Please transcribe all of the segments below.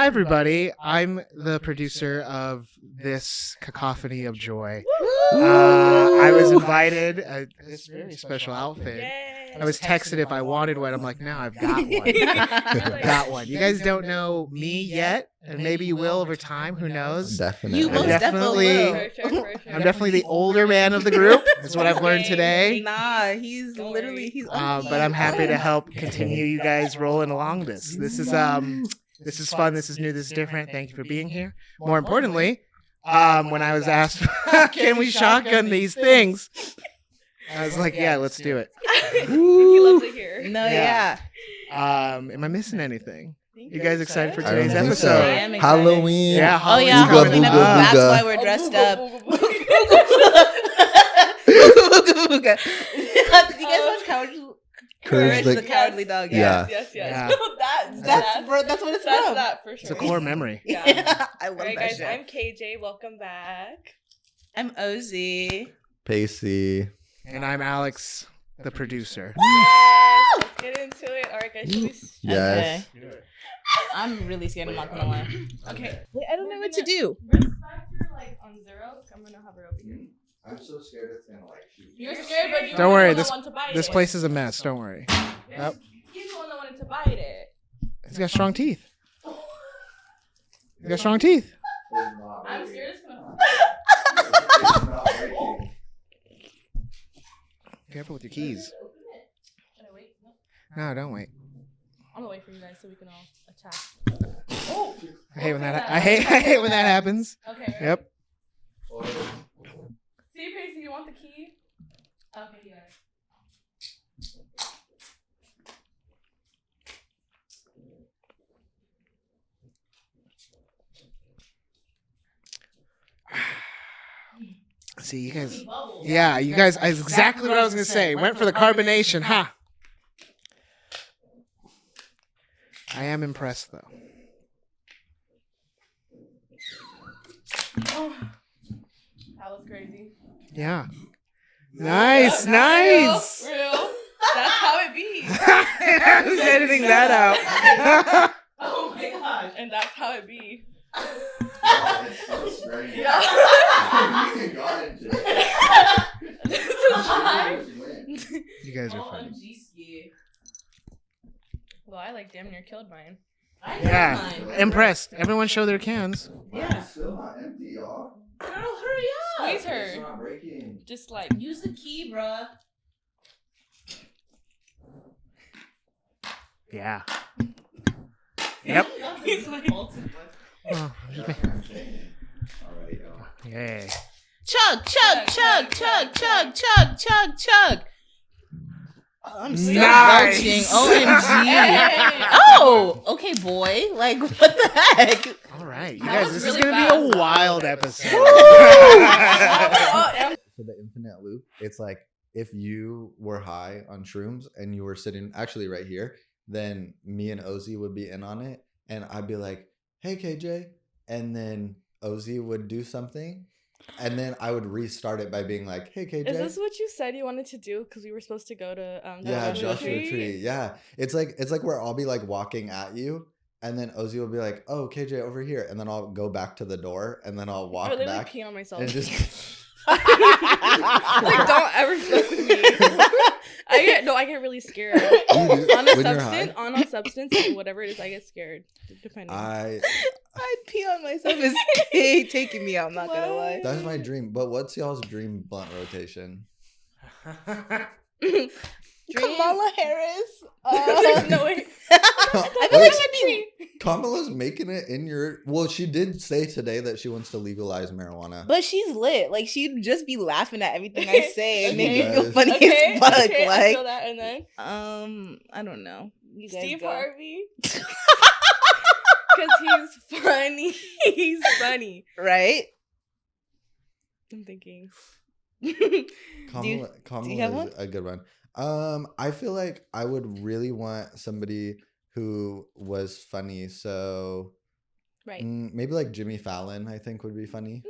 hi, everybody. I'm the producer of this cacophony of joy. I was invited. This very special outfit. Yay. I was texted if I wanted one. I'm like, no, I've got one. I've got one. You guys don't know me yet, and maybe you will over time. Who knows? Definitely. You most definitely will. For sure. I'm definitely the older man of the group. That's what I've learned today. Nah, he's literally But I'm happy to help continue you guys rolling along this. This is fun. This is new. This is different. Thank you for being here. More importantly, when I was asked, can we shotgun these things? I was like, yeah, let's do it. He loves it here. No, yeah. Am I missing anything? You guys excited for I don't today's think episode? so. I am excited. Halloween. Yeah, Oh yeah, Halloween's Halloween coming episode. up. That's why we're dressed up. Do you guys watch Courage the Cowardly Dog? Yeah. Yes. Yeah. That's what it's That's from. that for sure. It's a core memory. Yeah. I love Alright, that guys, shit. I'm KJ. Welcome back. I'm Ozzy. Pacey. And I'm Alex, the producer. Yes, let's get into it. All right, guys. Should we... Yes. I'm really scared. I'm not gonna lie. Okay. Wait, I don't know what to do. Risk factor like on 0. I'm gonna hover over here. I'm so scared it's gonna shoot. You're scared, but you Don't worry, the one to bite This it. place is a mess. Don't worry. Yep. He's the one that wanted to bite it. He's got strong teeth. He's got strong teeth. I'm scared it's gonna. Careful with your keys. Should I wait? No, don't wait. I'm gonna wait for you guys so we can all attack. Oh. I hate when that. I hate when that happens. Okay. Right? Yep. See, Pacey, you want the key? Okay, yeah. See, you guys. Yeah, you guys. Exactly what I was gonna say. Went for the carbonation, huh? I am impressed, though. Oh. That was crazy. Yeah. Nice, nice. Real. That's how it be. Who's editing that out? Oh my gosh. And that's how it be. Yeah. This is live. You guys are funny. Well, I like damn near killed mine. Yeah, impressed. Everyone show their cans. Yeah. Still not empty, y'all. Girl, hurry up. Squeeze her. not breaking. Just like. Use the key, bruh. Yeah. Yep. He's like. Oh, just me. Alright, y'all. Yay. Chug, chug, chug, chug, chug, chug, chug, chug. I'm still Nice. belching. OMG. Hey. Oh, okay, boy. Like, what the heck? All right, you That guys. was This is really gonna fast. be a wild episode. For the infinite loop, it's like if you were high on shrooms and you were sitting actually right here, then me and Ozzy would be in on it, and I'd be like, "Hey, KJ," and then Ozzy would do something, and then I would restart it by being like, "Hey, KJ." Is this what you said you wanted to do? Because we were supposed to go to Yeah, Joshua Joshua Tree. Yeah, it's like where I'll be like walking at you, and then Ozzy will be like, "Oh, KJ, over here," and then I'll go back to the door, and then I'll I walk literally back, pee on myself. and just Like, don't ever fuck with me. I get really scared. On a when you're high. substance, on a substance, like, whatever it is, I get scared. Depending. I'd pee on myself is taking me out. I'm not gonna lie. That's my dream. But what's y'all's dream blunt rotation? Kamala Harris. There's no way. I feel like I'd be. Kamala's making it in your. Well, she did say today that she wants to legalize marijuana. But she's lit. Like, she'd just be laughing at everything I say and make me Okay. feel funny Okay, as fuck. okay, I feel Like, that, and then I don't know. You guys Steve go. Harvey. Because he's funny. He's funny. Right? I'm thinking. Kamala, do you have is one? a good one. I feel like I would really want somebody who was funny. So Right. maybe like Jimmy Fallon, I think would be funny.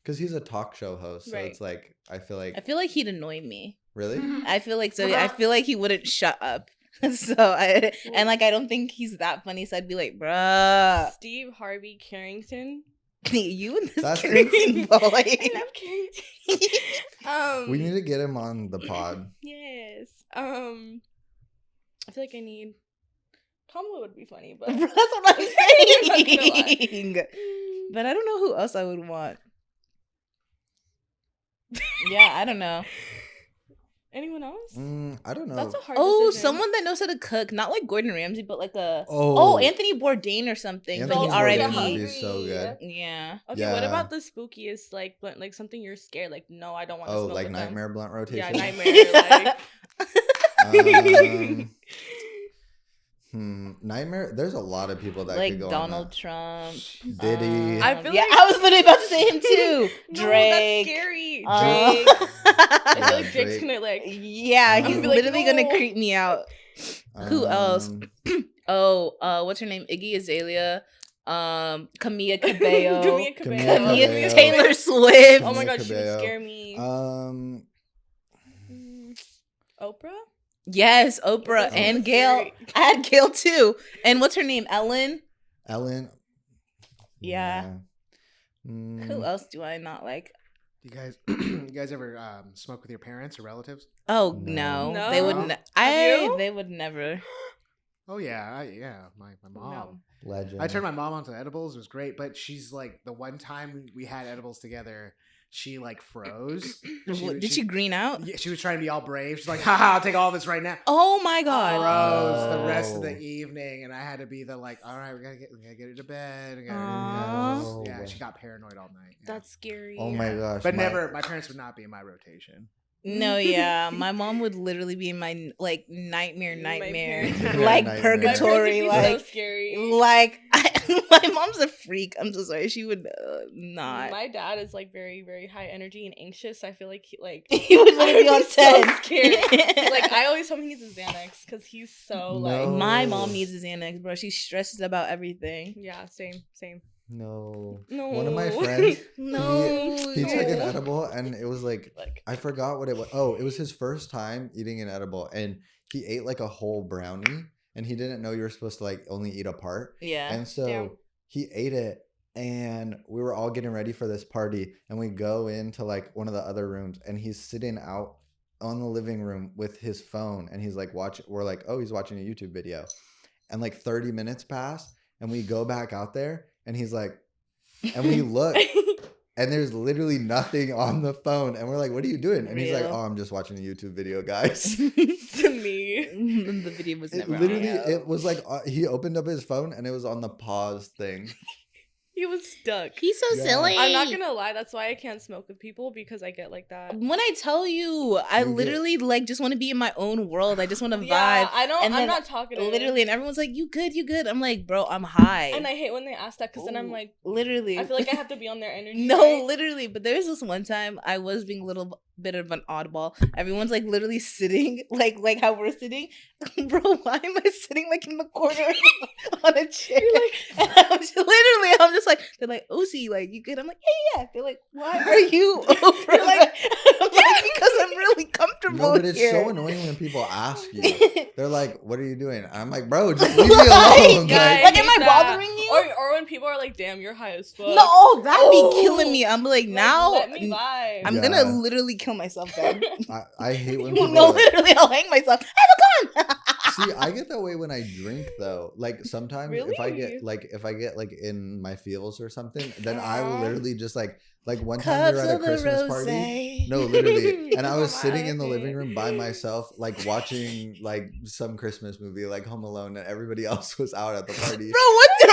Because he's a talk show host. So Right. it's like, I feel like, I feel like he'd annoy me. really? I feel like so. I feel like he wouldn't shut up. So I don't think he's that funny. So I'd be like, bruh, Steve Harvey Carrington. you and this That's- Carrington boy. I love Carrington. We need to get him on the pod. Yes. I feel like I need. Kamala would be funny, but That's what I'm I'm not gonna lie. saying. But I don't know who else I would want. Yeah, I don't know. Anyone else? I don't know. That's a hard Oh, decision. someone that knows how to cook. Not like Gordon Ramsay, but like Anthony Bourdain or something. Anthony But Bourdain R.I.P. would be so good. Yeah. Okay, what Yeah. about the spookiest, like something you're scared? Like, no, I don't want to Oh, smoke like with nightmare blunt them. rotation. Yeah, nightmare. Like, Nightmare. There's a lot of people that Like could go Donald on Trump. Diddy. I feel yeah, like- I was literally about to say him too. no, Drake. that's scary. Uh, Drake. I feel Yeah, like Drake's Drake. gonna like. Yeah, I'm he's gonna be like, literally gonna no. creep me out. Who else? Um, What's her name? Iggy Azalea. Camila Cabello. Camila Cabello. Cabello. Taylor Swift. Oh my Camila god, she would Cabello. scare me. Oprah. Yes, Oprah That's and so Gail. scary. I had Gail too. And what's her name? Ellen. Ellen. Yeah. Mm, Who else do I not like? You guys ever smoke with your parents or relatives? Oh No. no, they would. No? Ne- you? They would never. Oh yeah, my mom. No. Legend. I turned my mom onto edibles. It was great, but she's like the one time we had edibles together, she like froze. Did she green out? Yeah, she was trying to be all brave. She's like, "Haha, I'll take all this right now." Oh my god. Froze the rest of Oh. the evening, and I had to be the like, "All right, we gotta get her to bed." Aw. No. Yeah, she got paranoid all night. Yeah. That's scary. Oh my gosh. But never. My parents would not be in my rotation. No, yeah, my mom would literally be in my like nightmare, My parents- like Nightmare. My purgatory, parents would be like so scary. my mom's a freak. I'm so sorry. She would not. My dad is like very, very high energy and anxious. I feel like He would literally be on so 10. scared. Like I always tell him he needs a Xanax because he's so like. No. My mom needs a Xanax, bro. She stresses about everything. Yeah, same. No. No. One of my friends, No, he took an No. edible and it was like, Like I forgot what it was. Oh, it was his first time eating an edible and he ate like a whole brownie and he didn't know you were supposed to like only eat a part. Yeah. And so Damn. he ate it and we were all getting ready for this party and we go into like one of the other rooms and he's sitting out on the living room with his phone and he's like we're like, oh, he's watching a YouTube video. And like 30 minutes pass and we go back out there and he's like, and we look and there's literally nothing on the phone and we're like, what are you doing? And he's like, Real. oh, I'm just watching a YouTube video, guys. to me. The video was It never literally, on. it was like he opened up his phone and it was on the pause thing. He was stuck. He's so Yeah. silly. I'm not gonna lie, that's why I can't smoke with people because I get like that. When I tell you, I You get- literally like just want to be in my own world. I just want to Yeah, vibe. I don't. And I'm then not talking. Literally, and everyone's like, "You good? You good?" I'm like, "Bro, I'm high." And I hate when they ask that because then I'm like, literally, I feel like I have to be on their energy. no, right? literally. But there's this one time I was being a little bit of an oddball. Everyone's like literally sitting, like how we're sitting. Bro, why am I sitting like in the corner on a chair? And I'm just like, they're like, "Osi, like you good?" I'm like, "Yeah, yeah." They're like, "Why are you over?" You're like, I'm like, "Because I'm really comfortable No, but it's here." so annoying when people ask you. They're like, what are you doing? I'm like, bro, just leave me alone. Yeah, Like, I am I hate that. bothering you? Or when people are like, "Damn, you're high as fuck." No, that'd be killing Oh. me. I'm like, Like, now let me vibe. I'm Yeah. gonna literally kill myself then. I hate when people No, literally, I'll hang myself. Have a gun. see. I get that way when I drink though. Like sometimes if I get Really? like in my feels or something, then I will Aw. literally just like one time we were at a Christmas party. No, literally. And I was sitting in the living room by myself, like watching like some Christmas movie, like Home Alone, and everybody else was out at the party. Bro,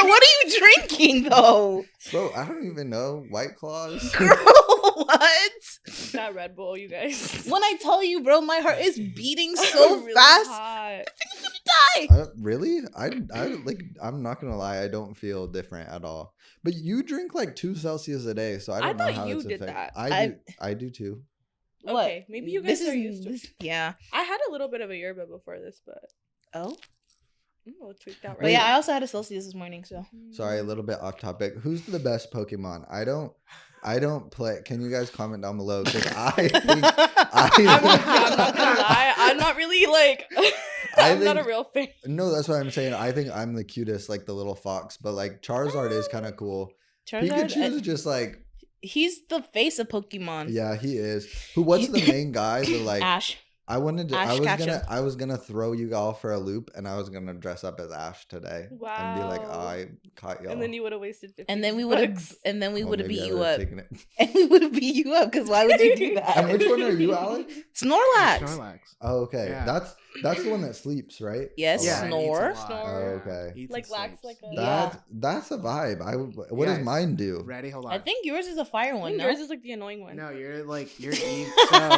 what are you drinking though? Bro, I don't even know. White Claws. Girl, what? That Red Bull, you guys. When I tell you, bro, my heart is beating so Really fast. hot. Die. Really? I like. I'm not gonna lie. I don't feel different at all. But you drink like 2 Celsius a day, so I I don't know thought how you it's did affect- that. I do too. What? Okay, maybe you guys This are is used to it. yeah. I had a little bit of a yerba before this, but Oh, we'll tweak that right. but yeah, I also had a Celsius this morning, so. Sorry, a little bit off topic. Who's the best Pokemon? I don't play. Can you guys comment down below? Because I think I'm not gonna lie. I'm not really like. I I'm not a real fan. No, that's what I'm saying. I think I'm the cutest, like the little fox. But like Charizard is kind of cool. Pikachu is just like he's the face of Pokemon. yeah, he is. What's the main guy? The like Ash. I wanted to. Ash Ketchum. I was gonna throw you all for a loop, and I was gonna dress up as Ash today, and be like, oh, Wow. I caught y'all. And then you would have wasted 50 And then we would have, bucks. and then we Well, would have maybe beat I you would've up, taken it. and we would have beat you up. Because why would you do that? And which one are you, Alex? Snorlax. Snorlax. Oh, okay. Yeah. That's the one that sleeps, right? Yes, A Yeah, lot. it snore. eats a lot. Snore. Oh, okay. Eats Like and lacks sleeps. like a. Yeah. That's a vibe. What does Yes. mine do? Ready? Hold on. I think yours is a fire I one. think No. yours is like the annoying one. No, you're Eve. So,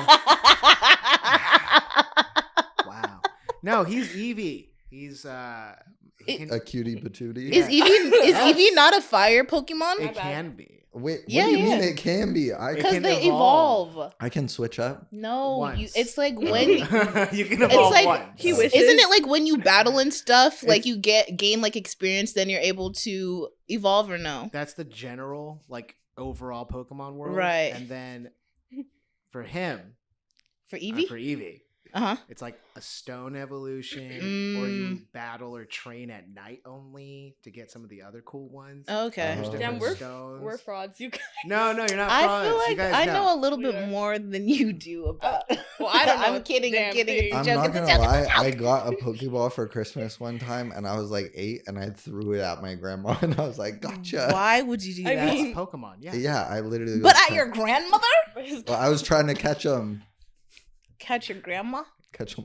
wow. No, he's Eevee. He's he can- A cutie patootie. Is Eevee not a fire Pokemon? it can be. Wait, what Yeah, do you mean yeah. it can be? Because can they evolve. evolve. I can switch up. No, Once. it's like when. You can evolve like- once. He wishes. Isn't it like when you battle and stuff, like It's- you gain like experience, then you're able to evolve or no? That's the general like overall Pokemon world, Right. And then for him, For for Eevee? Eevee, Uh-huh. it's like a stone evolution, or you battle or train at night only to get some of the other cool ones. Okay. There's Oh. different Damn, stones. we're frauds. You guys. No, you're not. I frauds. feel You like guys I know a little We bit are. more than you do about. Well, I don't know. I'm kidding. Damn I'm kidding. It's a I'm joke. not It's a gonna joke. lie. It's a I joke. got a Pokeball for Christmas one time, and I was like 8, and I threw it at my grandma, and I was like, "Gotcha." Why would you do I that? That's mean- Pokemon. Yeah. Yeah, I literally. But was at your grandmother? Well, I was trying to catch them Catch your grandma?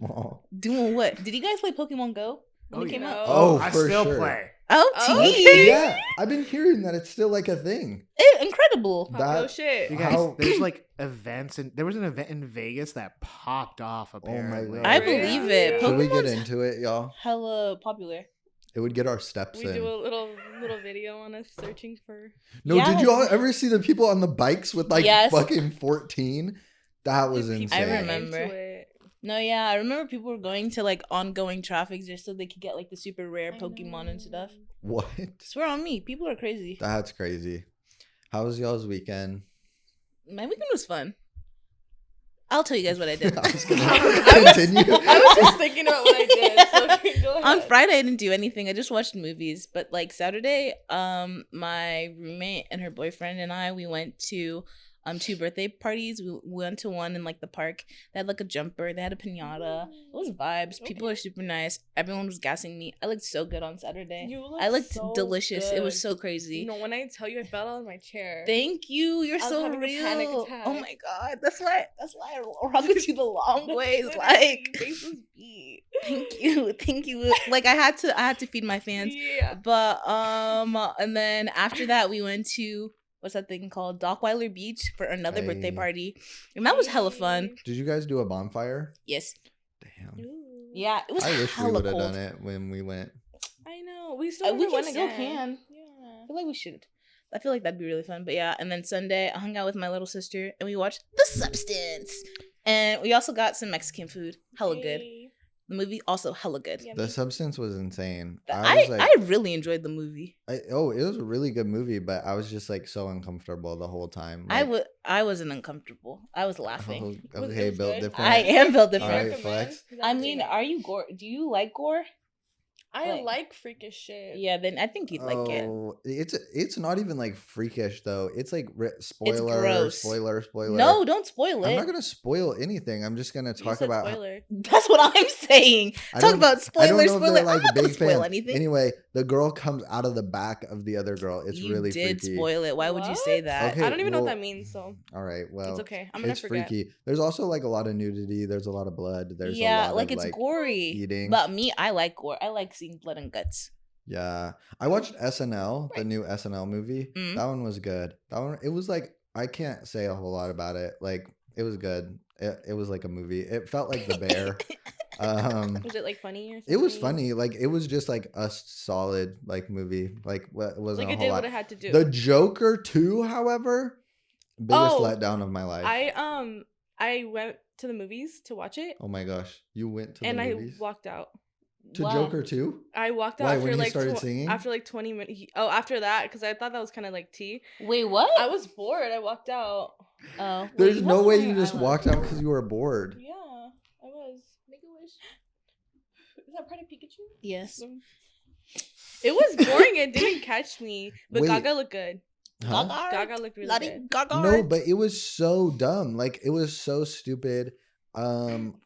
all. Doing what? Did you guys play Pokemon Go when Oh, it came yeah. out? Oh, I for still sure. play. Oh, Oh, T. okay. Yeah, I've been hearing that it's still like a thing. Incredible. Oh, That- no shit. You guys, How- there's like events, and there was an event in Vegas that popped off. Apparently, God. I Really? believe it. Should we get Pokemon's into it, y'all? hella popular. It would get our steps We in. do a little video on us searching for. No, Yeah. did you all ever see the people on the bikes with like Yes. fucking 14? That was People insane. I remember. into it. No, yeah, I remember people were going to like ongoing traffic just so they could get like the super rare I Pokemon and stuff. know. What? Swear on me, people are crazy. That's crazy. How was y'all's weekend? My weekend was fun. I'll tell you guys what I did. I was gonna I continue. I was just thinking about what I did. So go ahead. On Friday, I didn't do anything. I just watched movies. But like Saturday, my roommate and her boyfriend and I, we went to 2 birthday parties. We went to one in like the park. They had like a jumper. They had a piñata. It was vibes. People Okay. are super nice. Everyone was gassing me. I looked so good on Saturday. You I looked so delicious. It was good. so crazy. No, when I tell you, I fell out of my chair. Thank you. You're I was so having a panic real. attack. Oh my god. That's why I rub you the long ways. Literally, Like your face was beat. thank you. Like I had to feed my fans. Yeah. But and then after that we went to what's that thing called? Dockweiler Beach for another birthday Hey. party. And that was hella fun. Did you guys do a bonfire? Yes. Damn. Ooh. Yeah, it was I wish we hella would have cold. done it when we went. I know. We still We never went still again. can. Yeah. I feel like we should. I feel like that'd be really fun. But yeah, and then Sunday I hung out with my little sister and we watched The Substance. And we also got some Mexican food. Hella good. Hey. The movie also hella good. Yeah, The me- Substance was insane. I really enjoyed the movie. it was a really good movie, but I was just like so uncomfortable the whole time. I wasn't uncomfortable. I was laughing. Oh, Was- okay, it was built good? different. I am built All different. right, recommend? flex. You I haven't mean, seen it. are you gore? Do you like gore? I like- like freakish shit. Yeah, then I think you'd like it. Oh, it's not even like freakish though. It's like spoiler, gross. spoiler. No, don't spoil I'm it. not gonna spoil anything. I'm just gonna You talk said about. spoiler. That's what I'm saying. I Talk don't- about I don't spoiler, know if spoiler. they're, like I'm not gonna big spoil fans. anything. Anyway, the girl comes out of the back of the other girl. It's you really did freaky. spoil it. Why would you say What? that? Okay. I don't even know what well- that means, so All right, well, it's okay. I'm gonna it's forget. freaky. There's also like a lot of nudity. There's a lot of blood. There's Yeah, a lot like of it's like gory. eating. But me, I like gore. I like seeing blood and guts. Yeah, I watched SNL, the Right. new SNL movie. Mm. That one was good. That one, it was like I can't say a whole lot about it. Like it was good. It was like a movie. It felt like The Bear. Was it like funny or something? It was funny. Like it was just like a solid like movie. Like what wasn't Like a it whole did lot. what it had to do. The Joker 2, however, biggest Oh, letdown of my life. I went to the movies to watch it, Oh my gosh, you went to and the I movies walked out. to Why? Joker 2? I walked out Why, after when he like started singing? after like 20 minutes. Oh, after that, because I thought that was kind of like tea. Wait, what? I was bored. I walked out. Oh, There's wait, no what? way Long you just Island. walked out because you were bored. Yeah, I was. Make a wish. that part of Pikachu? Yes. It was boring. It didn't catch me. But Wait. Gaga looked good. Huh? Gaga looked really good. No, but it was so dumb. Like it was so stupid.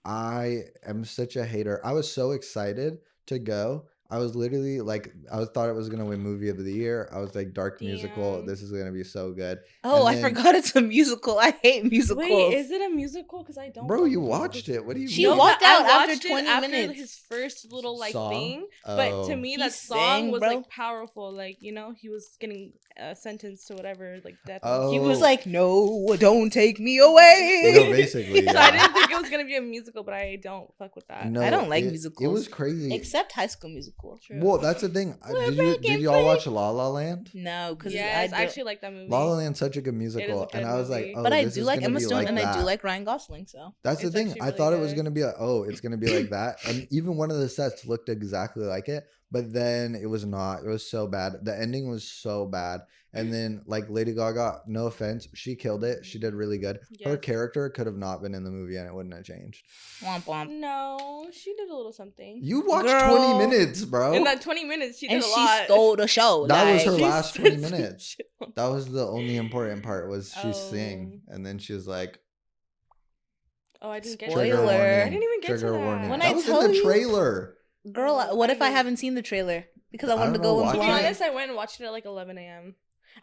I am such a hater. I was so excited to go. I was literally like, thought it was gonna win movie of the year. I was like, dark musical. Damn. This is gonna be so good. Oh, And I then- forgot it's a musical. I hate musicals. Wait, is it a musical? Because I don't. Bro, fuck you with watched musicals. it. What do you She mean? walked but I out after watched it 20 after minutes. his first little like Song? thing. But to Oh. me, He that song sang, was bro. like powerful. Like, you know, he was getting sentenced to whatever, like death. Oh. He was like, "No, don't take me away." No, basically. So Yeah. I didn't think it was gonna be a musical, but I don't fuck with that. No, I don't like it musicals. was crazy. Except High School Musical. True. Well, that's the thing. We're Did making y'all watch La La Land? No, because yes, I I actually like that movie. La La Land's such a good musical, good and I was like, movie. oh, but I this do is like gonna Emma be Stone like and that. I do like Ryan Gosling. So That's the It's thing. actually I really thought it was good. gonna be like, oh, it's gonna be like that, and even one of the sets looked exactly like it, but then it was not. It was so bad. The ending was so bad, and then like Lady Gaga, no offense, she killed it. She did really good. Her Yes. character could have not been in the movie, and it wouldn't have changed. womp womp. No, she did a little something. You watched Girl. 20 minutes, bro. In that 20 minutes, she did And a she lot. stole the show. That was like- her She last said 20 some minutes. shit. That was the only important part. Was she Oh. sing, and then she was like, Oh, I didn't get Spoiler. to trigger that. warning. I didn't even get trigger to that. warning. When that I was in told the you- trailer. Girl, Oh, what if I didn't. haven't seen the trailer? Because I I wanted to don't go know, and watch To be blind. honest, I went and watched it at like 11 a.m.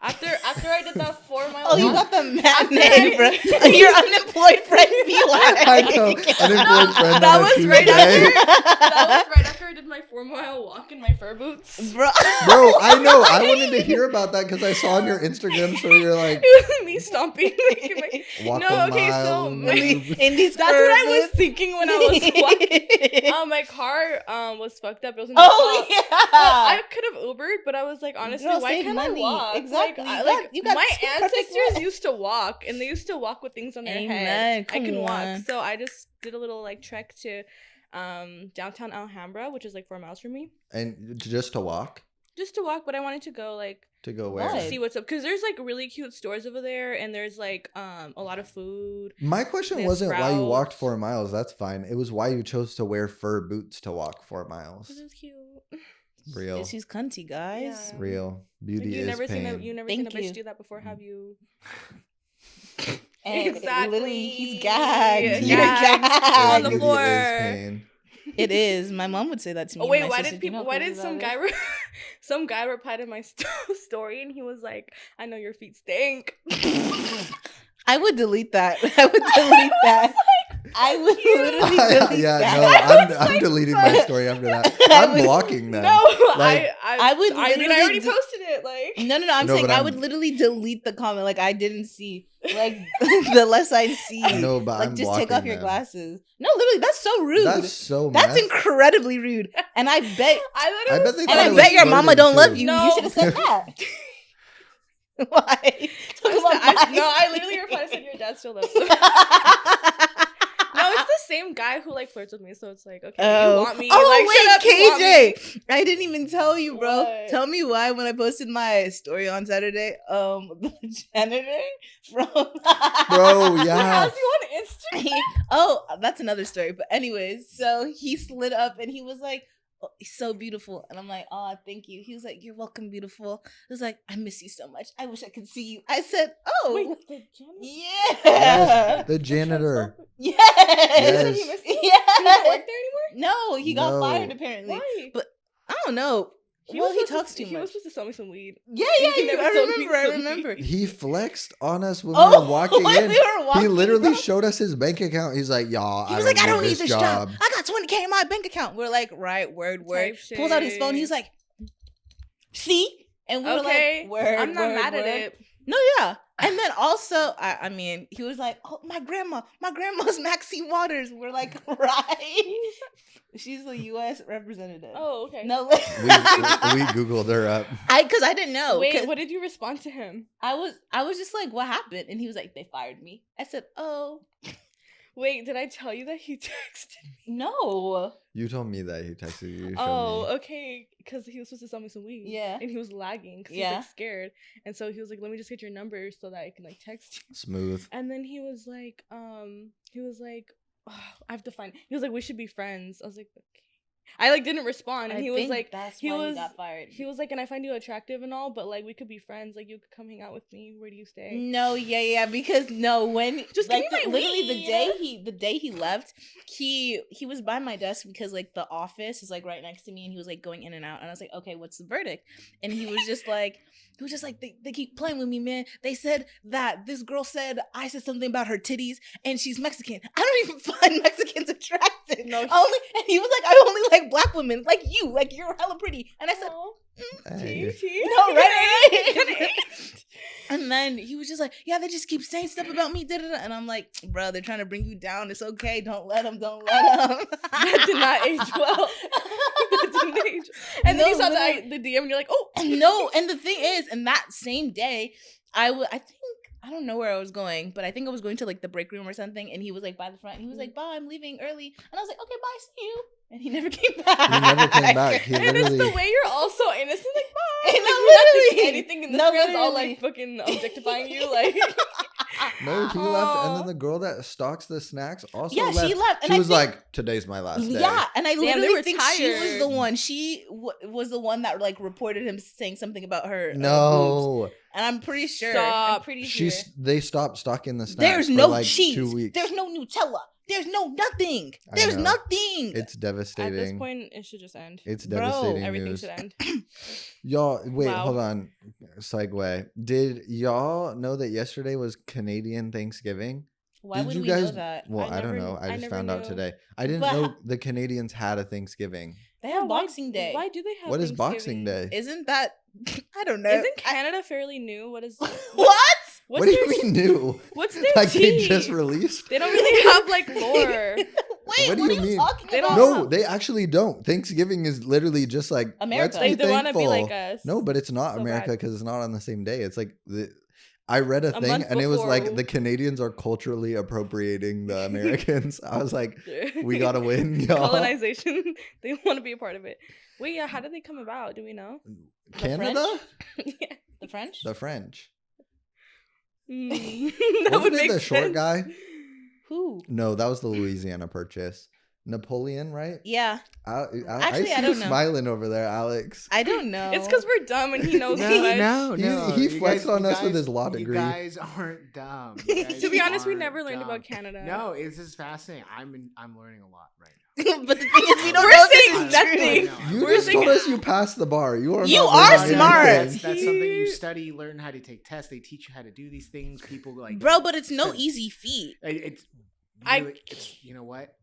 After I did that 4 mile Oh, you walk. got the matinee, I- bro. Your unemployed friend be like. I know. Unemployed friend that on a was right Tuesday. That was right after I did my 4 mile walk in my fur boots. Bro. Bro, I know. I wanted to hear about that because I saw on your Instagram story you're like, It was me stomping. Like, in my... walk No, a okay, mile. so and my- move. In these That's what I was boots. thinking when I was walking. My car was fucked up. It was in the Oh, shop. yeah. Well, I could have Ubered, but I was like, honestly, Girl, why save can't money. I walk? Exactly. Like, You got my two perfect ancestors legs. used to walk, and they used to walk with things on their Amen. head. I Come can on. walk, so I just did a little like trek to downtown Alhambra, which is like 4 miles from me, And just to walk? just to walk. But I wanted to go like To go where? Why? see what's up because there's like really cute stores over there, and there's like a lot of food. My question They wasn't why you walked Sprouts. 4 miles. That's fine. It was why you chose to wear fur boots to walk 4 miles. This is cute. Real. She's cunty, guys. Yeah. Real. Like, Beauty you is never pain. seen you never Thank seen a bitch you. do that before, have you? And Exactly. Literally, he's gagged. Yeah, You're gagged. On the gagged. floor. pain. It is. My mom would say that to me. Oh wait, My why sister, did "Do you know people? how Why crazy did some that guy? is?" Some guy replied to my story, and he was like, "I know your feet stink." I would delete that. I would delete that. I would literally delete yeah, that. no, I'm deleting my story after that. I I'm would- blocking them. No, Like- I would I mean, I literally already do- posted it. Like, No. I'm No, saying but I I'm- would literally delete the comment. Like I didn't see. Like the less I see. No, but like I'm just take off blocking your them. glasses. No, literally, that's so rude. That's so That's mess. incredibly rude. And I bet. I I literally. bet they And thought I it was bet your mama flirting, don't too. love you. No. You should have said that. Why? Talk about I literally replied. I said your dad still loves you. No, it's the same guy who like flirts with me. So it's like, okay, you want me? Oh like, shut up, you want me. wait, KJ! I didn't even tell you, bro. What? Tell me why when I posted my story on Saturday. The janitor from Bro, He yeah. has you on Instagram. Oh, that's another story. But anyways, so he slid up and he was like, "Oh, he's so beautiful," and I'm like, "Oh, thank you." He was like, "You're welcome, beautiful." I was like, "I miss you so much. I wish I could see you." I said, "Oh, Wait, the janitor? yeah, Yes, the janitor. yes, Yes. He missed you? yes." He doesn't work there anymore? No, he got No. fired apparently. Why? But I don't know. He was talks supposed too to, He was much. supposed to sell me some weed. Yeah, He never sold me I some remember. weed. He flexed on us when Oh, we were walking when in. we were walking, He literally bro. showed us his bank account. He's like, y'all, He was like, "I don't need this this job. I got 20K in my bank account." We're like, "Right, word." Type Pulls out his phone. shit. He's like, "See?" And we were Okay, like, "Word." I'm not word, mad word. at it. No, yeah. And then also, I mean, he was like, "Oh, my grandma's Maxine Waters." We're like, "Right." She's a U.S. representative. Oh, okay. No, We Googled her up. because I didn't know. Wait, 'cause what did you respond to him? I was just like, "What happened?" And he was like, "They fired me." I said, "Oh, Wait, did I tell you that he texted me? no." You told me that he texted you. You showed Oh, me. okay. Because he was supposed to sell me some weed. Yeah. And he was lagging because he Yeah. was like scared. And so he was like, let me just get your number so that I can like text you. Smooth. And then he was like, oh, I have to find. He was like, we should be friends. I was like, okay. I like didn't respond, and I he was think like, that's he why was you got fired. he was like, and I find you attractive and all, but like we could be friends. Like you could come hang out with me. Where do you stay? No, yeah, because no, when Just like give me my literally weed. the day he left, he was by my desk because like the office is like right next to me, and he was like going in and out, and I was like, okay, what's the verdict? And he was just like. They keep playing with me, man. They said that this girl said I said something about her titties and she's Mexican. I don't even find Mexicans attractive. No. And he was like, I only like black women, like you, like you're hella pretty. And I said, Hey. no, right. And then he was just like, yeah, they just keep saying stuff about me. Da-da-da. And I'm like, bro, they're trying to bring you down. It's okay. Don't let them. That did not age well. That didn't age. And then you saw the DM and you're like, oh. No. And the thing is, and that same day, I think, I don't know where I was going, but I think I was going to like the break room or something. And he was like by the front. And he was like, bye, I'm leaving early. And I was like, okay, bye, see you. And he never came back. He never came back. He And it's literally. the way you're all so innocent, like, bye. No, Like, you're not thinking literally. anything in this No, man's all literally. like fucking objectifying you, like. No, he left, and then the girl that stocks the snacks also Yeah, left. she left. And She I was think- like, "Today's my last day." Yeah, and I Damn, they literally were think she was tired. the one. She was the one that like reported him saying something about her. boobs. No, And I'm pretty sure. Stop. I'm pretty sure. they stopped stocking the snacks. There's for no like cheese. 2 weeks. There's no Nutella. There's no nothing. I There's know. nothing. It's devastating. At this point, it should just end. It's Bro, devastating Everything news. should end. Y'all, wait, Wow. hold on. Segue. Did y'all know that yesterday was Canadian Thanksgiving? Why Did would you we guys? know that? Well, I I don't never- know. I I just never found out knew. today. I didn't But know ho- the Canadians had a Thanksgiving. They have Why- Boxing Day. Why do they have What is Boxing Thanksgiving? Day? Isn't that? I don't know. Isn't Canada fairly new? What is what? what's What do you their- mean new? What's their Like they tea? just released? They don't really have like lore. Wait, What what, do are you you mean? talking They about? don't- No, they actually don't. Thanksgiving is literally just like America. Let's be They want to be thankful. like us. No, but it's not So America bad. because it's not on the same day. It's like I read a thing month and it was like before. the Canadians are culturally appropriating the Americans. I was like, we gotta win, y'all. Colonization. They want to be a part of it. Wait, yeah. How did they come about? Do we know? Canada, Yeah. The French? the French. Mm, that would Wasn't it make the short sense. guy? Who? No, that was the Louisiana Purchase. Napoleon, right? Yeah, I Actually, see I you don't know. smiling over there, Alex. I don't know. It's because we're dumb and he knows No, too much. no. He You flexed on you us with his law degree. You guys aren't dumb. You guys To be honest, we aren't never learned dumb. about Canada. No, this is fascinating. I'm learning a lot right now. But the thing is, we don't We're know if saying this is true. nothing. You We're just told thinking- us you passed the bar. You are. You not are learning smart. anything. That's something you study. You learn how to take tests. They teach you how to do these things. People like Bro, but it's no easy feat. It's I- really, it's you know what?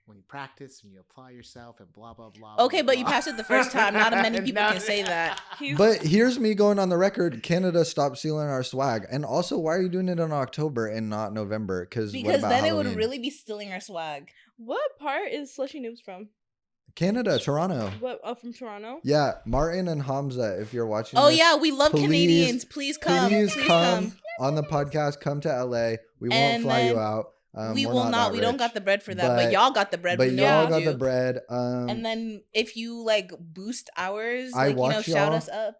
When you practice and you apply yourself and blah blah blah. Okay, blah, but you blah. passed it the first time. Not many people No. can say that. He's, But here's me going on the record. Canada stopped stealing our swag, and also, why are you doing it in October and not November? Because Because then it would really be stealing our swag. what part is Slushy Noobs from? Canada, Toronto. What? From Toronto. Yeah, Martin and Hamza. If you're watching, Oh this, yeah, we love please- Canadians. Please come. please Please come come. on the podcast. Come to LA. We won't And fly you then out. We we're will not. that We don't rich. got the bread for that, but But- y'all got the bread. But we know y'all you got do. the bread. And then if you like boost ours, I like watch shout y'all. us up.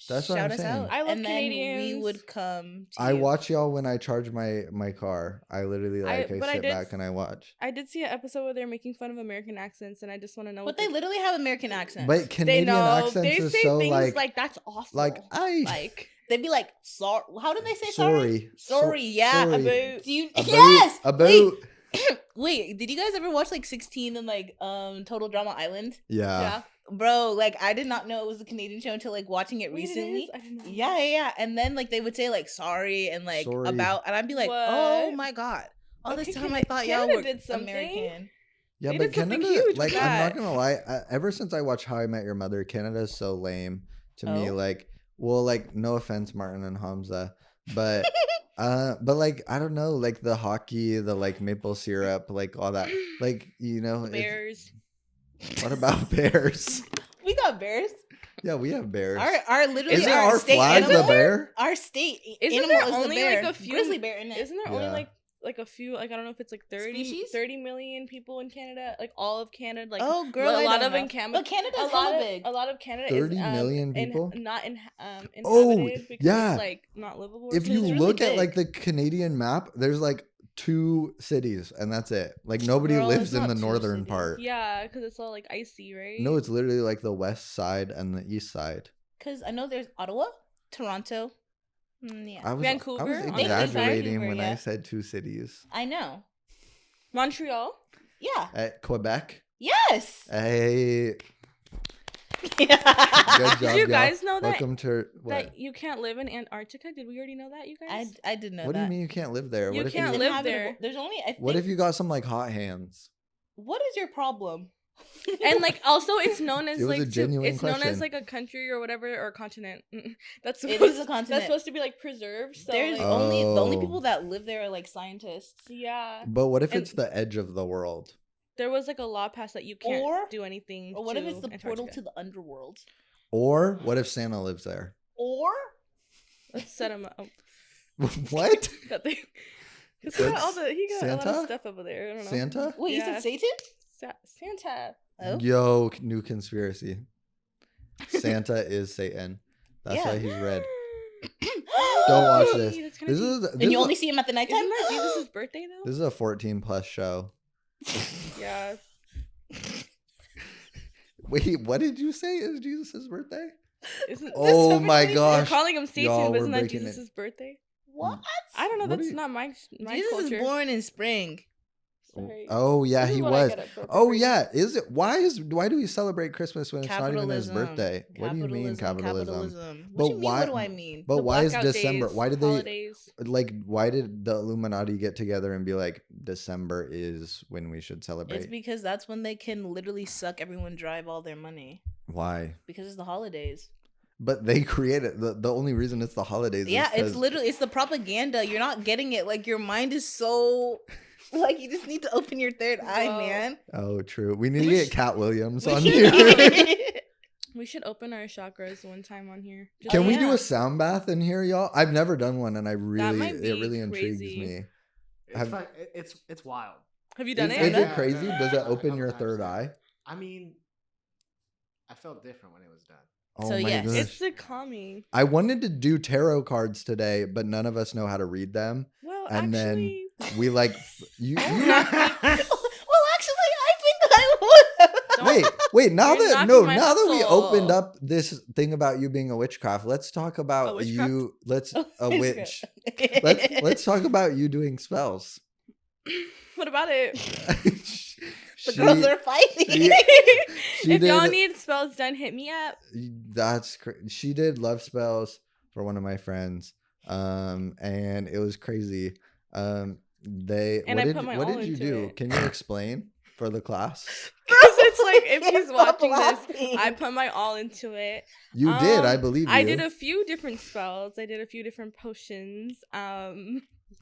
That's what shout I'm us saying. out. I love and then we Canadians. would come. To I you. watch y'all when I charge my car. I literally like I but I sit did- back and I watch. I did see an episode where they're making fun of American accents, and I just want to know. But they literally have American accents. But they Canadian know. accents They is say so things like that's awful. I like they'd be like, sorry. How did they say sorry? sorry. Sorry, yeah. sorry. About, do you? About- Yes. about Wait, did you guys ever watch like 16 and like Total Drama Island? yeah. Bro, like I did not know it was a Canadian show until like watching it Wait, it recently. is? I didn't know. Yeah. And then like they would say like sorry and like Sorry. about, and I'd be like, What? oh my god. All Okay, this time I thought y'all Canada were did something. American. Yeah, They but did something Canada, huge like, with I'm not that. gonna lie. Ever since I watched How I Met Your Mother, Canada is so lame to me. Oh? Like, well, like, no offense, Martin and Hamza, but, like, I don't know, like the hockey, the like maple syrup, like all that, like, you know. Bears. What about bears? We got bears. Yeah, we have bears. Our literally Isn't our our state flag animal. the bear? Our state Isn't animal there is only, the bear. like, a few- grizzly bear in it. Isn't there only Yeah. like a few? Like I don't know if it's like 30, Species? 30 million people in Canada. Like all of Canada. Like Oh, girl, a I lot don't of know. in Canada. But Canada's a lot hella of, big. A lot of Canada 30 is million people? not Oh, inhabited because yeah. it's like not livable. If so you it's really look at big. like the Canadian map, there's like 2 cities, and that's it. Like nobody Girl, lives it's in not the 2 northern cities. part. Yeah, because it's all like icy, right? No, it's literally like the west side and the east side. Because I know there's Ottawa, Toronto. Yeah. I was Vancouver on the other side? exaggerating when Vancouver, I yeah. said 2 cities. I know. Montreal. Yeah. At Quebec. Yes. Hey, good Yeah. job, Did you y'all. guys know that Welcome to what? that you can't live in Antarctica? Did we already know that, you guys? I did know What do that. you mean you can't live there? You What if can't you, live Inhabitable- there. There's only. I think, What if you got some like hot hands? What is your problem? And like also it's known as It was like a genuine it's known question. as like a country or whatever or continent. That's It supposed, is a continent. That's supposed to be like preserved. So There's like, only the only Oh. people that live there are like scientists. yeah, But what if And- it's the edge of the world? there was like a law passed that you can't Or- do anything. Or what if to it's the portal Antarctica. to the underworld? Or what if Santa lives there? Or Let's set him up. What? That thing. 'Cause he got What's- a lot of Santa? stuff over there. I don't know. Santa? wait, you Yeah. said Satan? Santa. Oh. Yo, new conspiracy. Santa is Satan. That's Yeah. why he's red. Don't watch this. That's kinda This deep. is this And is you a- only see him at the nighttime? Isn't that Jesus' birthday though? this is a 14 plus show. Yeah. Wait, what did you say is Jesus' birthday? Isn't Oh this my We're gosh. calling him Satan, Y'all, but we're isn't that breaking it. Jesus' birthday? What? I don't know. What That's are you- not my Jesus culture. is born in spring. Sorry. Oh yeah, This is he what I was. get at Broken Oh Brain. yeah, is it? Why do we celebrate Christmas when it's not even his Capitalism. birthday? What do you mean capitalism? What But do you mean? why- What do I mean? But The why is blackout December? days, Why did they holidays. like? Why did the Illuminati get together and be like, December is when we should It's celebrate? because that's when they can literally suck everyone dry of all their money. Why? Because it's the holidays. But they created the only reason it's the holidays. Yeah, is it's 'cause- literally it's the propaganda. You're not getting it. Like your mind is so like you just need to open your third eye, Whoa. man. Oh, true. We need to We get should- Cat Williams we on should- here. We should open our chakras one time on here. Just Can Oh, we do yeah. a sound bath in here, y'all? I've never done one, and I really might it be really intrigues crazy. me. It's Have- fun. It's wild. Have you done Is it? it Yeah, crazy? yeah, Does yeah, it a open couple your times, third yeah. eye? I mean, I felt different when it was done. Oh So, my yes. goodness. It's the calming. I wanted to do tarot cards today, but none of us know how to read them. Well, And then actually, We like you. well, actually, I think I would. Wait. Now You're that knocking my now that we hustle. opened up this thing about you being a witchcraft, let's talk about witchcraft? you. Let's a Witchcraft. witch. Let's talk about you doing spells. what about it? The girls are fighting. she If y'all did- need spells done, hit me up. She did love spells for one of my friends, and it was crazy. They And I put my what all did you into do? it. Can you explain for the class? Because it's like if he's Stop watching this, laughing. I put my all into it. You did, I Um, believe you. I did a few different spells. I did a few different potions.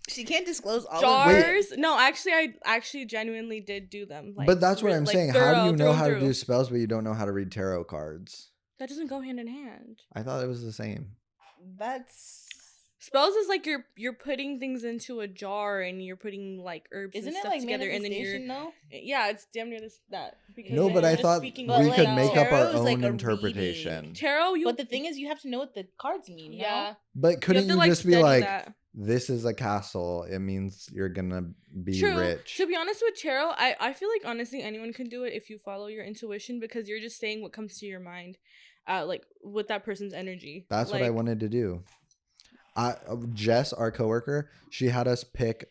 She can't disclose all of Jars. No, actually, I actually genuinely did do them. Like, but that's what I'm like, saying. How thorough, do you know through how and to do through. spells, but you don't know how to read tarot cards? That doesn't go hand in hand. I thought it was the same. That's Spells is like you're putting things into a jar and you're putting like herbs isn't and it stuff like together, and then manifestation? you're No, yeah, it's damn near that. Because No, but then I you're thought speaking But, we out could like, make loud. up our tarot is like own a interpretation. Tarot. You but the thing is, you have to know what the cards mean. yeah. But You have couldn't to you like just be study like, that. this is a castle. It means you're gonna be True. rich. To be honest with tarot, I feel like honestly anyone can do it if you follow your intuition because you're just saying what comes to your mind, like with that person's energy. That's what I Like, wanted to do. Jess, our coworker, she had us pick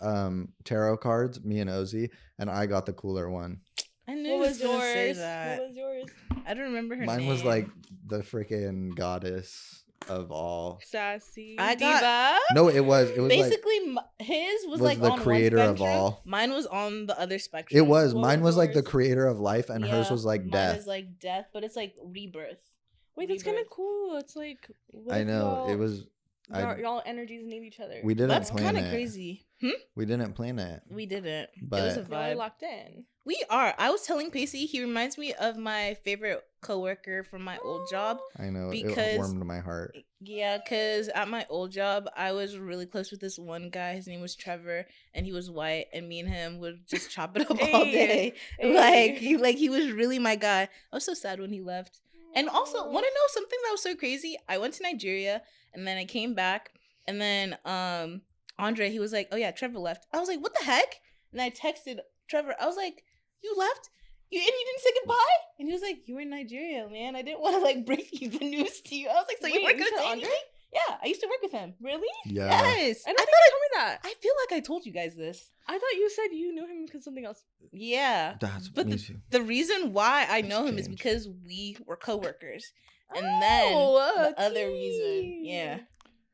tarot cards, me and Ozzy, and I got the cooler one. I knew What he was gonna say yours? that. What was yours? I don't remember her Mine name. was like the freaking goddess of all. Sassy. I Diva. got- No, it was like basically his was like the on creator one of spectrum. all. Mine was on the other spectrum. it was. What Mine was was like the yours? creator of life, and hers Yeah, was like mine death. is like death, but it's like rebirth. Wait, that's kind of Rebirth. cool. It's like what I if know it was. y'all energies need each other. We didn't That's plan kind of it. crazy. We didn't plan it, We didn't. It was but a Y'all are vibe. locked in. We are. I was telling Pacey, he reminds me of my favorite coworker from my old job. I know Because- it warmed my heart. Yeah, because at my old job, I was really close with this one guy. His name was Trevor, and he was white, and me and him would just chop it up all day. Hey. Like he was really my guy. I was so sad when he left. And also, want to know something that was so crazy? I went to Nigeria, and then I came back, and then on Andre, he was like, oh yeah, Trevor left. I was like, what the heck? And I texted Trevor. I was like, you left? And you didn't say goodbye? And he was like, you were in Nigeria, man. I didn't want to like break the news to you. I was like, so you weren't gonna say anything? Yeah, I used to work with him. Really? Yeah. Yes. I don't think you told me that. I feel like I told you guys this. I thought you said you knew him because something else. Yeah. But The reason why I know him is changed. because we were coworkers. And then the other reason, yeah.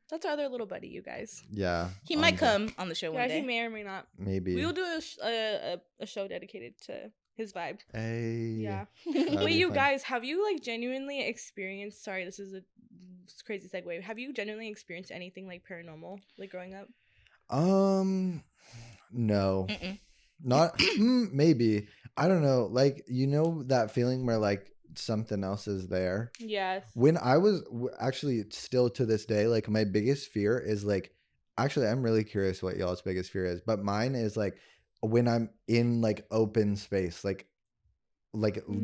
That's our other little buddy, you guys. Yeah. He might come on the show Yeah, one day. he may or may not. Maybe. We will do a show dedicated to his vibe. Hey. Yeah. That'd Wait, be you fun. guys, have you like genuinely experienced? Sorry, this is a crazy segue. Have you genuinely experienced anything like paranormal, like growing up? No. Mm-mm. Not maybe. I don't know. Like, you know that feeling where like something else is there? Yes. When I was actually still to this day, like my biggest fear is like, actually, I'm really curious what y'all's biggest fear is, but mine is like when I'm in like open space, like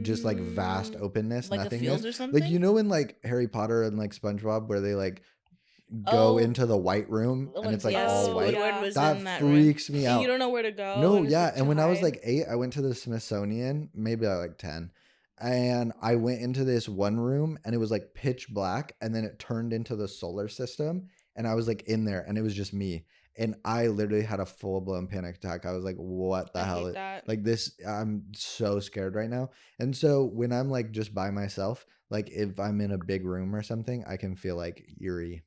just like vast openness, Like a nothingness. field or something? Like, you know, in like Harry Potter and like SpongeBob where they like go into the white room and it's like yes, all white. Squidward was That in that room. freaks me And out. you don't know where to go. No, and it's yeah. just And to when I was hide. like 8, I went to the Smithsonian, maybe I like 10. And I went into this one room and it was like pitch black. And then it turned into the solar system. And I was like in there and it was just me. And I literally had a full blown panic attack. I was like, what the I hell? hate that. Like this, I'm so scared right now. And so when I'm like just by myself, like if I'm in a big room or something, I can feel like eerie.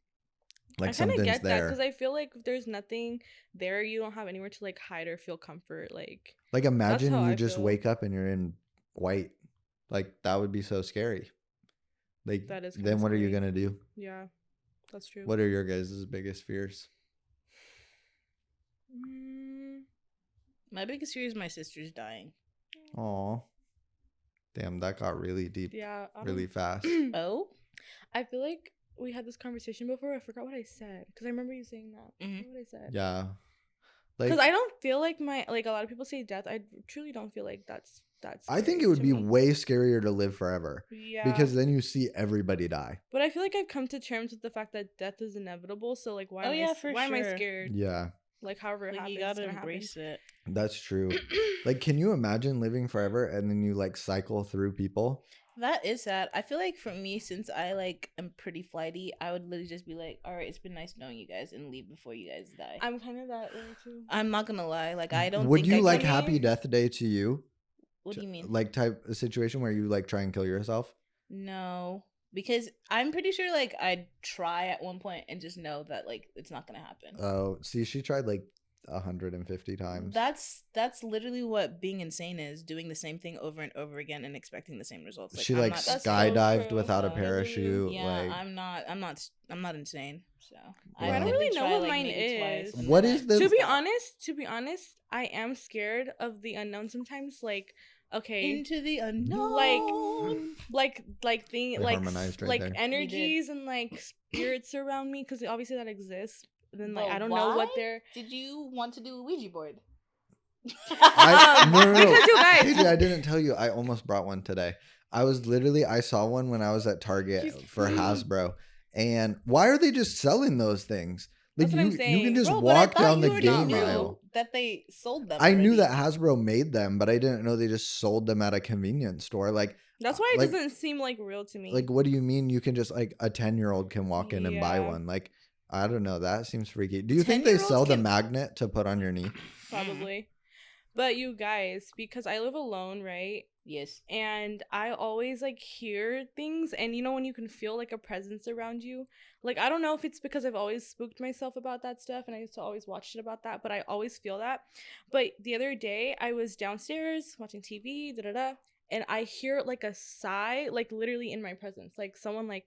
Like I kind of something's get that there. because I feel like if there's nothing there, you don't have anywhere to like hide or feel comfort. Like imagine how you I just feel. wake up and you're in white. Like that would be so scary. Like That is kinda then what are you scary. gonna do? Yeah, that's true. What are your guys' biggest fears? My biggest fear is my sister's dying. Aw. Damn, that got really deep Yeah. I really don't- fast. Oh? I feel like we had this conversation before. I forgot what I said because I remember you saying that. I Mhm. forgot what I said. Yeah. Like Because I don't feel like a lot of people say death. I truly don't feel like that's. I think scary it would to be me. way scarier to live forever. Yeah. Because then you see everybody die. But I feel like I've come to terms with the fact that death is inevitable. So like, why? Oh, am yeah, I, for why am I sure. scared? Yeah. Like, however it Like, happens, you gotta it's gonna embrace it. That's true. Like, can you imagine living forever and then you like cycle through people? That is sad. I feel like for me, since I like am pretty flighty, I would literally just be like, all right, it's been nice knowing you guys and leave before you guys die. I'm kind of that way too. I'm not gonna lie. Like, I don't Would think you I like can- Happy Death Day to you? What do you mean? Like type of situation where you like try and kill yourself? No. Because I'm pretty sure like I'd try at one point and just know that like it's not gonna happen. Oh, see, she tried like 150 times. That's literally what being insane is, doing the same thing over and over again and expecting the same results. She I'm like not- That's so skydived true. without a So, parachute. yeah, like, I'm not insane. So I don't did really the know try, what like, mine maybe twice, is. and What then is I- the- To be honest, I am scared of the unknown sometimes. Like, okay, into the unknown? like thing, We like harmonized right like there. energies and like spirits around me because obviously that exists. Then like But I don't know what why? they're. Did you want to do a Ouija board? No. Because you guys- Katie, I didn't tell you. I almost brought one today. I saw one when I was at Target She's- for Hasbro. And why are they just selling those things? Like That's what I'm you saying. can just Bro, but I walk thought down you the already game knew aisle. that they sold them. I knew already. that Hasbro made them, but I didn't know they just sold them at a convenience store. Like, That's why it like- doesn't seem like real to me. what do you mean you can just like a 10-year-old can walk in and buy Yeah. one? Like, I don't know. That seems freaky. Do you think they 10-year-olds sell the can- magnet to put on your knee? Probably. But you guys, because I live alone, right? Yes. And I always like hear things, and you know when you can feel like a presence around you. Like, I don't know if it's because I've always spooked myself about that stuff and I used to always watch shit about that, but I always feel that. But the other day I was downstairs watching TV, and I hear like a sigh, like literally in my presence, like someone like,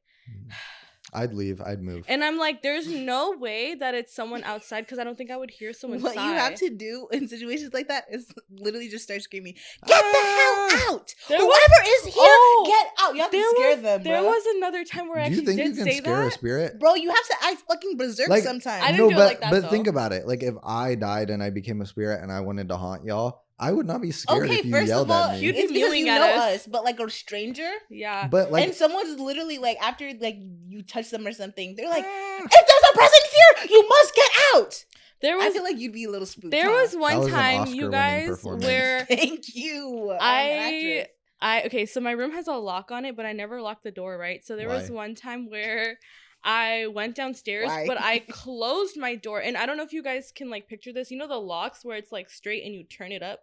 I'd leave. I'd move. and I'm like, there's no way that it's someone outside because I don't think I would hear someone What sigh. you have to do in situations like that is literally just start screaming, "Get the hell out! There Whoever is here, Oh, get out!" You have to scare them, There bro. was another time where I Do you actually think you did can say scare a that. spirit? Bro, you have to act fucking berserk Like, sometimes. I didn't do it but like that, think though. about it. Like if I died and I became a spirit and I wanted to haunt y'all, I would not be scared Okay, if you first yelled of all, at me. you'd be it's because mewing you at know us. us, but like a stranger, Yeah. But like, and someone's literally like after like you touch them or something, they're like, Ah. "If there's a presence here, you must get out." I feel like you'd be a little spooked. There was one was an time, you Oscar-winning guys, performance. where Thank you. I'm an actress. okay, so my room has a lock on it, but I never locked the door, right? So there was Why? one time where I went downstairs, Why? but I closed my door, and I don't know if you guys can like picture this. You know the locks where it's like straight and you turn it up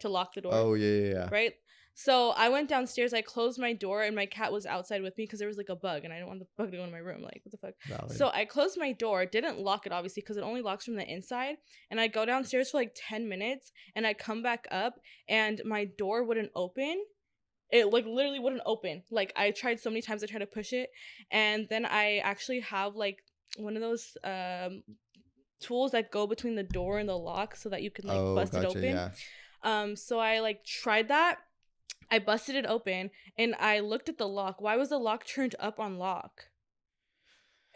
to lock the door. Oh yeah. Right. So I went downstairs, I closed my door, and my cat was outside with me because there was like a bug, and I didn't want the bug to go in my room. Like, what the fuck? Valid. So I closed my door, didn't lock it obviously because it only locks from the inside. And I go downstairs for like 10 minutes, and I come back up, and my door wouldn't open. It like literally wouldn't open. Like I tried so many times, I tried to push it, and then I actually have like one of those tools that go between the door and the lock so that you can like bust it open. Yeah. So I like tried that. I busted it open and I looked at the lock. Why was the lock turned up on lock?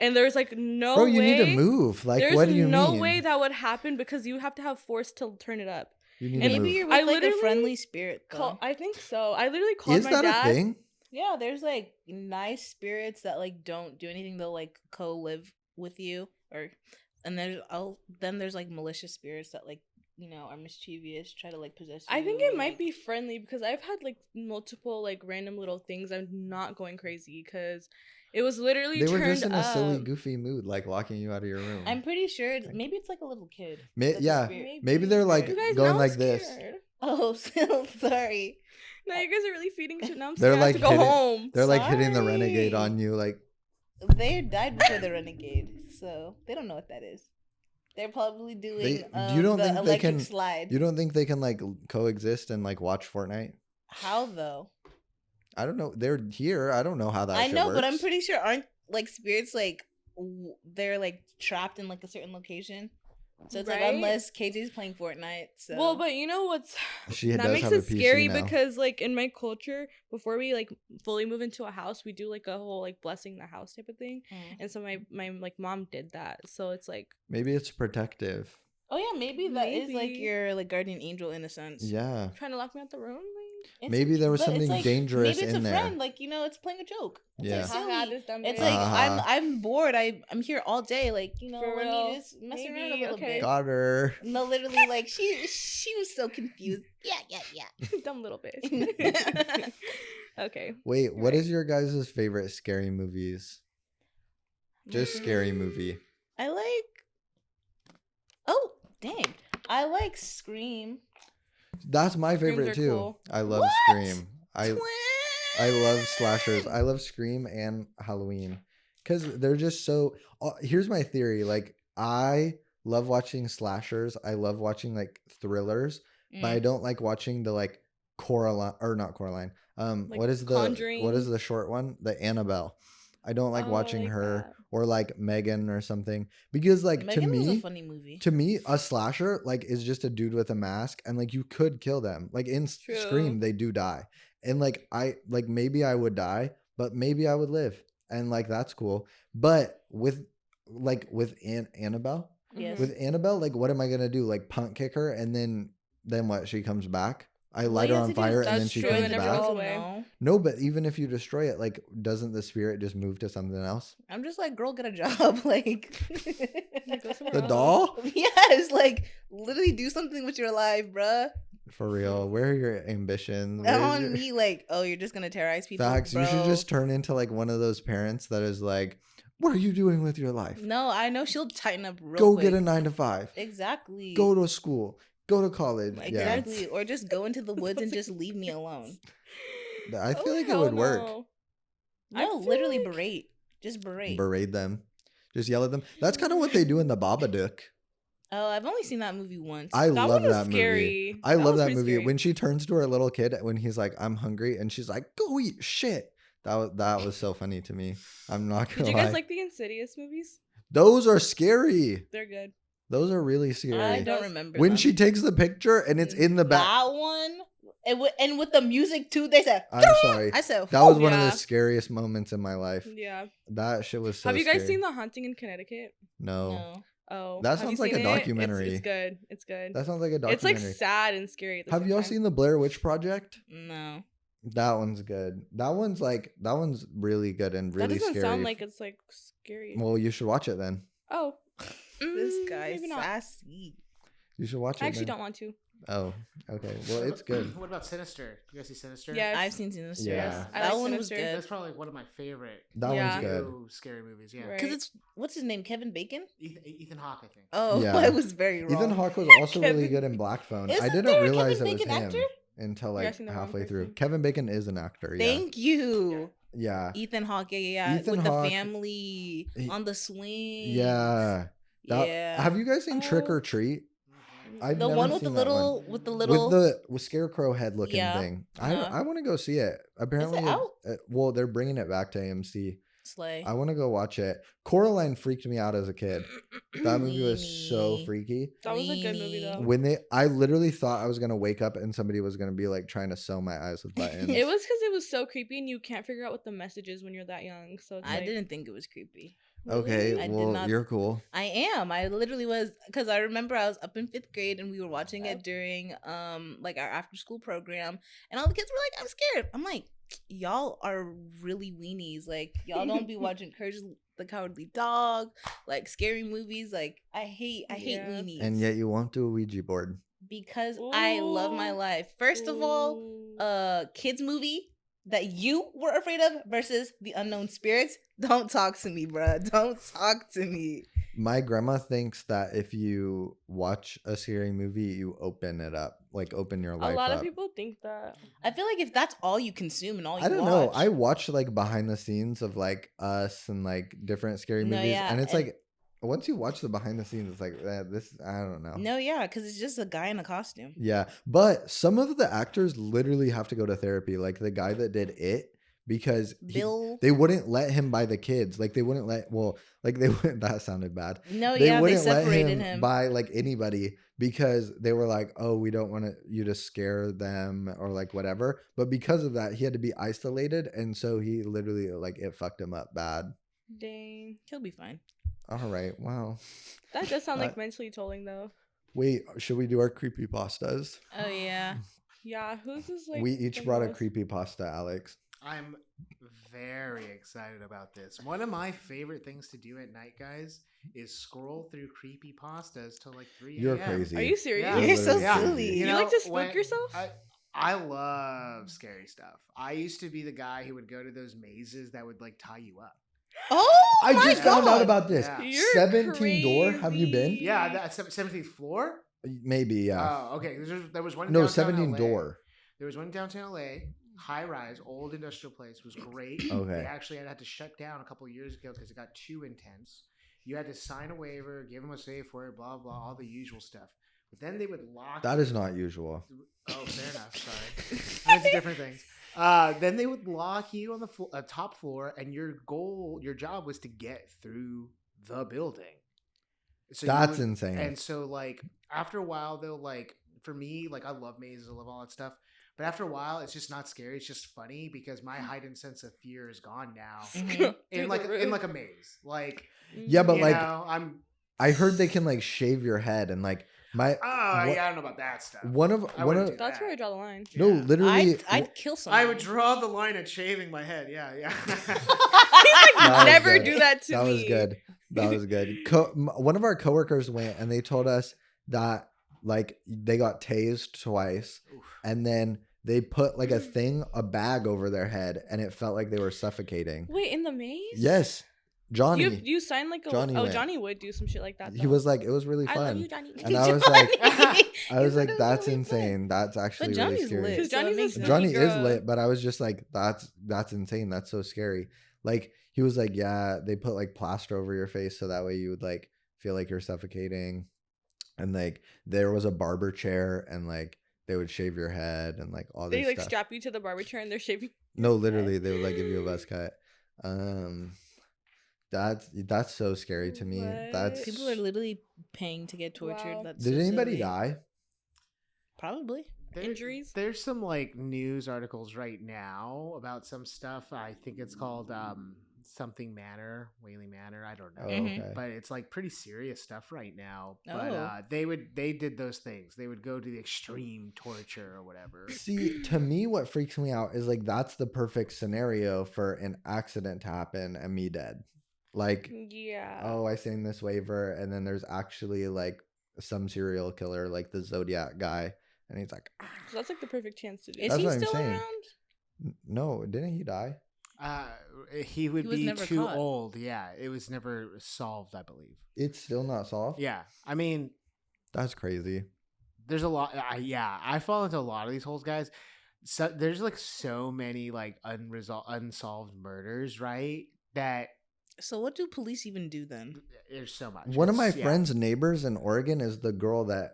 And there's like no Bro, way. you need to move. Like, there's what do you no mean? way that would happen because you have to have force to turn it up. You need And to Maybe move. you're I with like a literally friendly spirit. Though. I think so. I literally called Is my that dad. a thing? Yeah, there's like nice spirits that like don't do anything. They'll like co-live with you, and there's like malicious spirits that like are mischievous, try to like possess you. I think it or, might like- be friendly because I've had like multiple like random little things. I'm not going crazy because it was literally They turned were just in a up. silly, goofy mood, like locking you out of your room. I'm pretty sure maybe it's like a little kid. May- that's a yeah, spirit. maybe they're like You guys, going now I'm like this. scared. Oh, so sorry. No, you guys are really feeding shit. Now I'm They're scared. I have to like go hitting- home. They're like hitting the renegade Sorry. on you, like. They died before the renegade, so they don't know what that is. They're probably doing you don't the think they electric can- slide. You don't think they can like coexist and like watch Fortnite? How though? I don't know. They're here. I don't know how that. I shit know, but I'm works. pretty sure aren't like spirits like they're like trapped in like a certain location. So it's Right? like unless KJ's playing Fortnite. So Well, but you know what's She that does makes have it a PC scary now. because like in my culture, before we like fully move into a house, we do like a whole like blessing the house type of thing. Mm. And so my like mom did that. So it's like Maybe it's protective. Oh yeah, maybe that is like Maybe. your like guardian angel in a sense. Yeah. trying to lock me out the room. Like, Maybe there was but it's something dangerous maybe it's in a there. friend, like it's playing a joke. It's Yeah. like haha, silly. this dumb It's bitch. like Uh-huh. I'm bored. I'm here all day. Like For let real. me just mess around a Maybe, little okay. bit. Got her. No, literally, like she was so confused. Yeah. dumb little bitch. Okay. Wait, what Right. is your guys' favorite scary movies? Just scary movie. I like. Oh dang! I like Scream. That's my Screams favorite are too. cool. I love What? Scream. I love slashers. I love Scream and Halloween because they're just so. Here's my theory. Like I love watching slashers. I love watching like thrillers, but I don't like watching the like Coraline or not Coraline. Like What is the Conjuring? what is the short one? The Annabelle. I don't like Oh, I watching like her that. or like Megan or something because like Megan was a to funny movie. me a slasher like is just a dude with a mask and like you could kill them. Like in True. Scream they do die. And like I like maybe I would die, but maybe I would live. And like that's cool. But with Annabelle, Yes. with Annabelle, like what am I gonna do? Like punt kick her and then what? She comes back. I light her on fire and then that's she true, comes and never back. goes Oh, away. no. No, but even if you destroy it, like doesn't the spirit just move to something else? I'm just like, girl, get a job. Like, Go somewhere The else. doll? yes, like literally do something with your life, bruh. For real. Where are your ambitions? Not Where's on your- me, like, oh, you're just gonna terrorize people. Facts. You should bro. just turn into like one of those parents that is like, what are you doing with your life? No, I know she'll tighten up real Go quick. get a 9 to 5. Exactly. Go to school. Go to college. Exactly. Or just go into the woods and just leave me alone. Yeah. I feel Oh, like it hell would work. no. I No, feel literally like- berate. Just berate. Berate them. Just yell at them. That's kind of what they do in the Babadook. Oh, I've only seen that movie once. I That love one was that movie. scary. I love was that pretty movie. scary. When she turns to her little kid when he's like, I'm hungry, and she's like, go eat shit. That was so funny to me. I'm not Did gonna you lie. guys like the Insidious movies? Those are scary. They're good. Those are really scary. I don't remember. When them. she takes the picture and it's in the back. That one, and with the music too, they said. I'm sorry. I said, That was one of Yeah. the scariest moments in my life. Yeah. That shit was so Have you guys scary. seen The Haunting in Connecticut? No. no. Oh, That have you sounds like a seen it? documentary. It's good. It's good. That sounds like a It's documentary. like sad and scary. At the Have same y'all time. seen the Blair Witch Project? No. That one's good. That one's really good and really that doesn't scary. sound like it's like scary. Well, you should watch it then. Oh, This guy maybe not. sassy. You should watch it. I actually man. don't want to. Oh, okay. Well, it's good. What about Sinister? You guys see Sinister? Yes. I've seen Sinister. Yeah. Yes. I That like one was Sinister. good. That's probably one of my favorite That Yeah. one's good. new scary movies. Yeah. Right. Because it's what's his name? Kevin Bacon. Ethan Hawke, I think. Oh, Yeah. I was very wrong. Ethan Hawke was also really Kevin- good in Black Phone. I Isn't didn't there a realize Kevin it was Bacon him actor? until You're like asking the wrong halfway through. person. Kevin Bacon is an actor. Yeah. Thank you. Yeah. Ethan Hawke, yeah. Ethan With Hawke- the family on the swing. Yeah. That- Yeah. Have you guys seen Trick Oh. or Treat? I've The never one with the seen that little one. with the little with scarecrow head looking Yeah. thing. Uh-huh. I want to go see it. Apparently, out? well, they're bringing it back to AMC. sleigh. I want to go watch it. Coraline freaked me out as a kid. That movie was so Weenie. freaky. That was a good movie Weenie. though. I literally thought I was gonna wake up and somebody was gonna be like trying to sew my eyes with buttons. It was because it was so creepy and you can't figure out what the message is when you're that young. So it's I like, didn't think it was creepy. Okay, I did well, not- you're cool. I am. I literally was because I remember I was up in 5th grade and we were watching it during like our after school program, and all the kids were like, "I'm scared." I'm like, "Y'all are really weenies. Like y'all don't be watching Courage the Cowardly Dog, like scary movies. Like I hate Yeah. weenies." And yet you won't do a Ouija board. because I love my Ooh. life. First of all, Ooh. kids movie that you were afraid of versus the unknown spirits. Don't talk to me, bruh. Don't talk to me. My grandma thinks that if you watch a scary movie, you open it up, like open your A life lot up. of people think that. I feel like if that's all you consume and all you I don't know. watch, I watched like behind the scenes of like Us and like different scary No, movies, yeah, and it's and- like once you watch the behind the scenes, it's like this. I don't know. No, yeah, because it's just a guy in a costume. Yeah, but some of the actors literally have to go to therapy. Like the guy that did it, because Bill. they wouldn't let him buy the kids. Like they wouldn't let. Well, like they wouldn't. That sounded bad. No, They yeah, they wouldn't let separated him him. buy like anybody because they were like, oh, we don't want you to scare them or like whatever. But because of that, he had to be isolated, and so he literally like it fucked him up bad. Dang. He'll be fine. All right, wow. That does sound like Uh, mentally tolling though. Wait, should we do our creepy pastas? Oh yeah. Yeah, who's this like? We each the brought a most- creepy pasta, Alex. I'm very excited about this. One of my favorite things to do at night, guys, is scroll through creepy pastas till like 3 a.m. You're crazy. Are you serious? Yeah. You're so Yeah. silly. You like to spook when- yourself? I love scary stuff. I used to be the guy who would go to those mazes that would like tie you up. Oh I my just found God. out about this. Yeah. You're 17 door. Have you been? crazy. Yeah, that's 17th floor. Maybe, yeah. Oh, okay. There was one. in No, downtown 17 LA. door. There was one in downtown LA, high rise, old industrial place. Was great. Okay. They actually had to shut down a couple years ago because it got too intense. You had to sign a waiver, give them a safe word, blah blah, all the usual stuff. But then they would lock. That is not usual. Oh, fair enough. Sorry, that's different things. Then they would lock you on the top floor, and your job was to get through the building. So you That's would- insane. And so, like, after a while, they'll like, for me, like, I love mazes, I love all that stuff. But after a while, it's just not scary. It's just funny because my heightened sense of fear is gone now. Mhm. in like a maze, like Yeah, but you like know, I'm. I heard they can like shave your head and like my Oh what- yeah, I don't know about that stuff. one of I one wouldn't of do That's that. where I draw the line. no Yeah. literally I'd kill someone. I would draw the line at shaving my head. Yeah, yeah. He's like, That was never good. do that to that me. was good. That was good. One of our coworkers went and they told us that like they got tased twice Oof. and then they put like a bag over their head and it felt like they were suffocating. Wait, in the maze? Yes. Johnny. You signed like a. Johnny went. Johnny would do some shit like that. He though. was like, it was really I love fun. you, Johnny. And I was like, I You was said like, it was that's really fun. insane. That's actually really Johnny's scary. lit. Because So it Johnny's a makes spooky Johnny is girl. lit, but I was just like, that's insane. That's so scary. Like he was like, yeah, they put like plaster over your face so that way you would like feel like you're suffocating. And like there was a barber chair and like they would shave your head and like all this They like stuff. strap you to the barber chair and they're shaving. No, literally they would like give you a buzz cut. That's so scary to me. What? That's People are literally paying to get tortured. Wow. That's Did so anybody silly. die? Probably. Injuries? There's some like news articles right now about some stuff. I think it's called something Manor, Whaley Manor. I don't know. Oh, Mhm. okay. But it's like pretty serious stuff right now. But Oh. they did those things. They would go to the extreme torture or whatever. See, to me, what freaks me out is like that's the perfect scenario for an accident to happen and me dead. Like, Yeah. oh, I signed this waiver, and then there's actually like some serial killer, like the Zodiac guy, and he's like, "Ah." So that's like the perfect chance to do. Is That's he what I'm still saying. around? No, didn't he die? He would He was be never too caught. old. Yeah, it was never solved, I believe. It's still not solved. Yeah, I mean, That's crazy. there's a lot. I fall into a lot of these holes, guys. So there's like so many like unsolved murders, right? That So what do police even do then? there's so much. One of my It's- yeah. friend's neighbors in Oregon is the girl that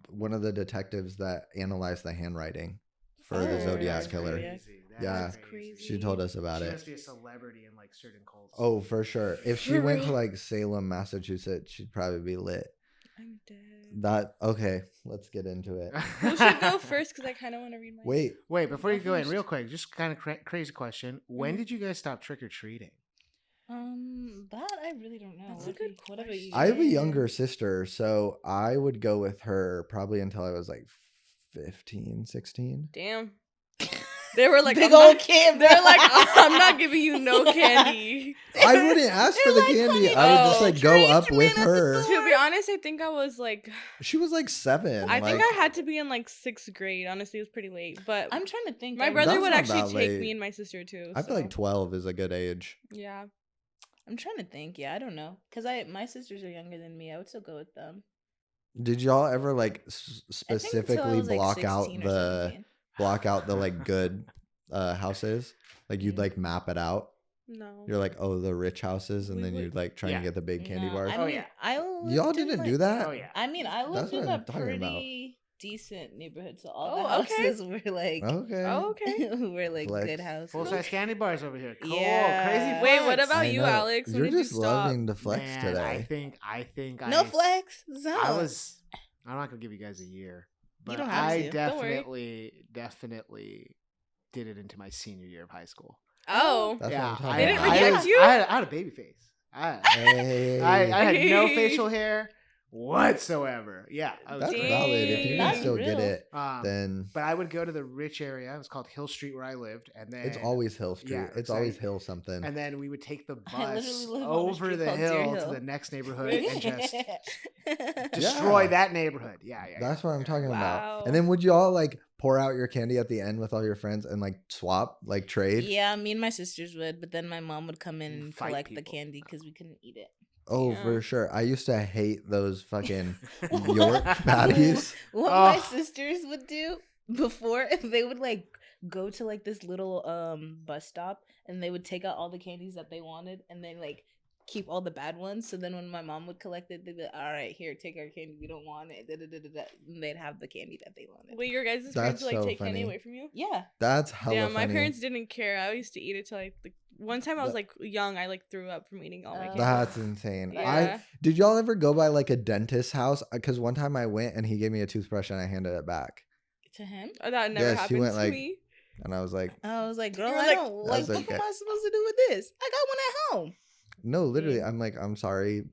one of the detectives that analyzed the handwriting for the Oh, Zodiac that's killer. Crazy. That Yeah. is That's crazy. She told us about She it. must be a celebrity in like certain cults. Oh, for sure. If she For went to real? like Salem, Massachusetts, she'd probably be lit. I'm dead. That okay, let's get into it. Who should go first? Because I kind of want to read my. Wait, Wait, before you Go go in, first. real quick, just kind of crazy question. When Mhm. did you guys stop trick or treating? That I really don't know. That's a What good what about you? I have a Yeah. younger sister, so I would go with her probably until I was like 15, 16. Damn. They were like, Big I'm old not- kid. They're like, I'm not giving you no candy. I wouldn't ask for the They're like, candy. "Honey, I would just oh, like go drink, up you with man at the her. door." To be honest, I think I was like, She was like 7. I like, think I had to be in like 6th grade. Honestly, it was pretty late. But I'm trying to think. my I'm- brother That's would not actually that take late. me and my sister too. I feel like so, 12 is a good age. yeah. I'm trying to think. Yeah, I don't know. Cause my sisters are younger than me. I would still go with them. Did y'all ever like I think until I specifically was, like, block out 16 or the 17. block out the like good houses? Like you'd Mm. like map it out. No. You're like, oh, the rich houses, and We then would- you'd like try Yeah. and get the big candy No, bars. I Oh, mean, yeah. I lived Y'all in, didn't do like- that? Oh yeah. I mean, I lived That's what in I'm a talking about. pretty decent neighborhood, so all the Oh, okay. houses were like, Okay. Oh, okay. were like Flex. good houses. Full size candy bars over here. Cool. Yeah. Crazy. Wait, what flex. about I you, know. Alex? When You're did you just stop? loving to flex Man, today. I think No I flex zone. I was. I'm not gonna give you guys a year, but don't have I to. Don't worry. definitely did it into my senior year of high school. Oh. That's yeah, what I'm talking They didn't about. reject was- you? I had a baby face. Hey. I had no facial hair whatsoever. Yeah, I was That's great. valid. If you can That's still get real. it, Um, then but I would go to the rich area. It was called Hill Street where I lived, and then it's always Hill Street. yeah, it's so always I- Hill something. And then we would take the I literally bus live on a over street the called Deer hill to Hill. the next neighborhood and just destroy Yeah. that neighborhood. Yeah, yeah. That's what I'm talking Wow. about. And then would you all like pour out your candy at the end with all your friends and like swap, like trade? Yeah, me and my sisters would, but then my mom would come in And and fight collect the people. candy because we couldn't eat it. Oh, Yeah. for sure. I used to hate those fucking York patties. What my Oh. sisters would do before, they would like go to like this little bus stop and they would take out all the candies that they wanted and then like keep all the bad ones. So then when my mom would collect it, they'd be like, all right, here, take our candy. We don't want it. Da, da, da, da, da. And they'd have the candy that they wanted. Wait, your guys' That's parents would like so take candy funny. away from you? Yeah. That's hella Yeah, my funny. parents didn't care. I used to eat it till like one time I was That- like young. I like threw up from eating all my Oh. candy. That's insane. Yeah. Did y'all ever go by like a dentist's house? Because one time I went and he gave me a toothbrush and I handed it back. To him? Oh, that never Yes, he happened went, to like, me. And I was like, I was like, girl, You were I like- don't like. That's What okay. am I supposed to do with this? I got one at home. no, literally. Mm. I'm like, I'm sorry.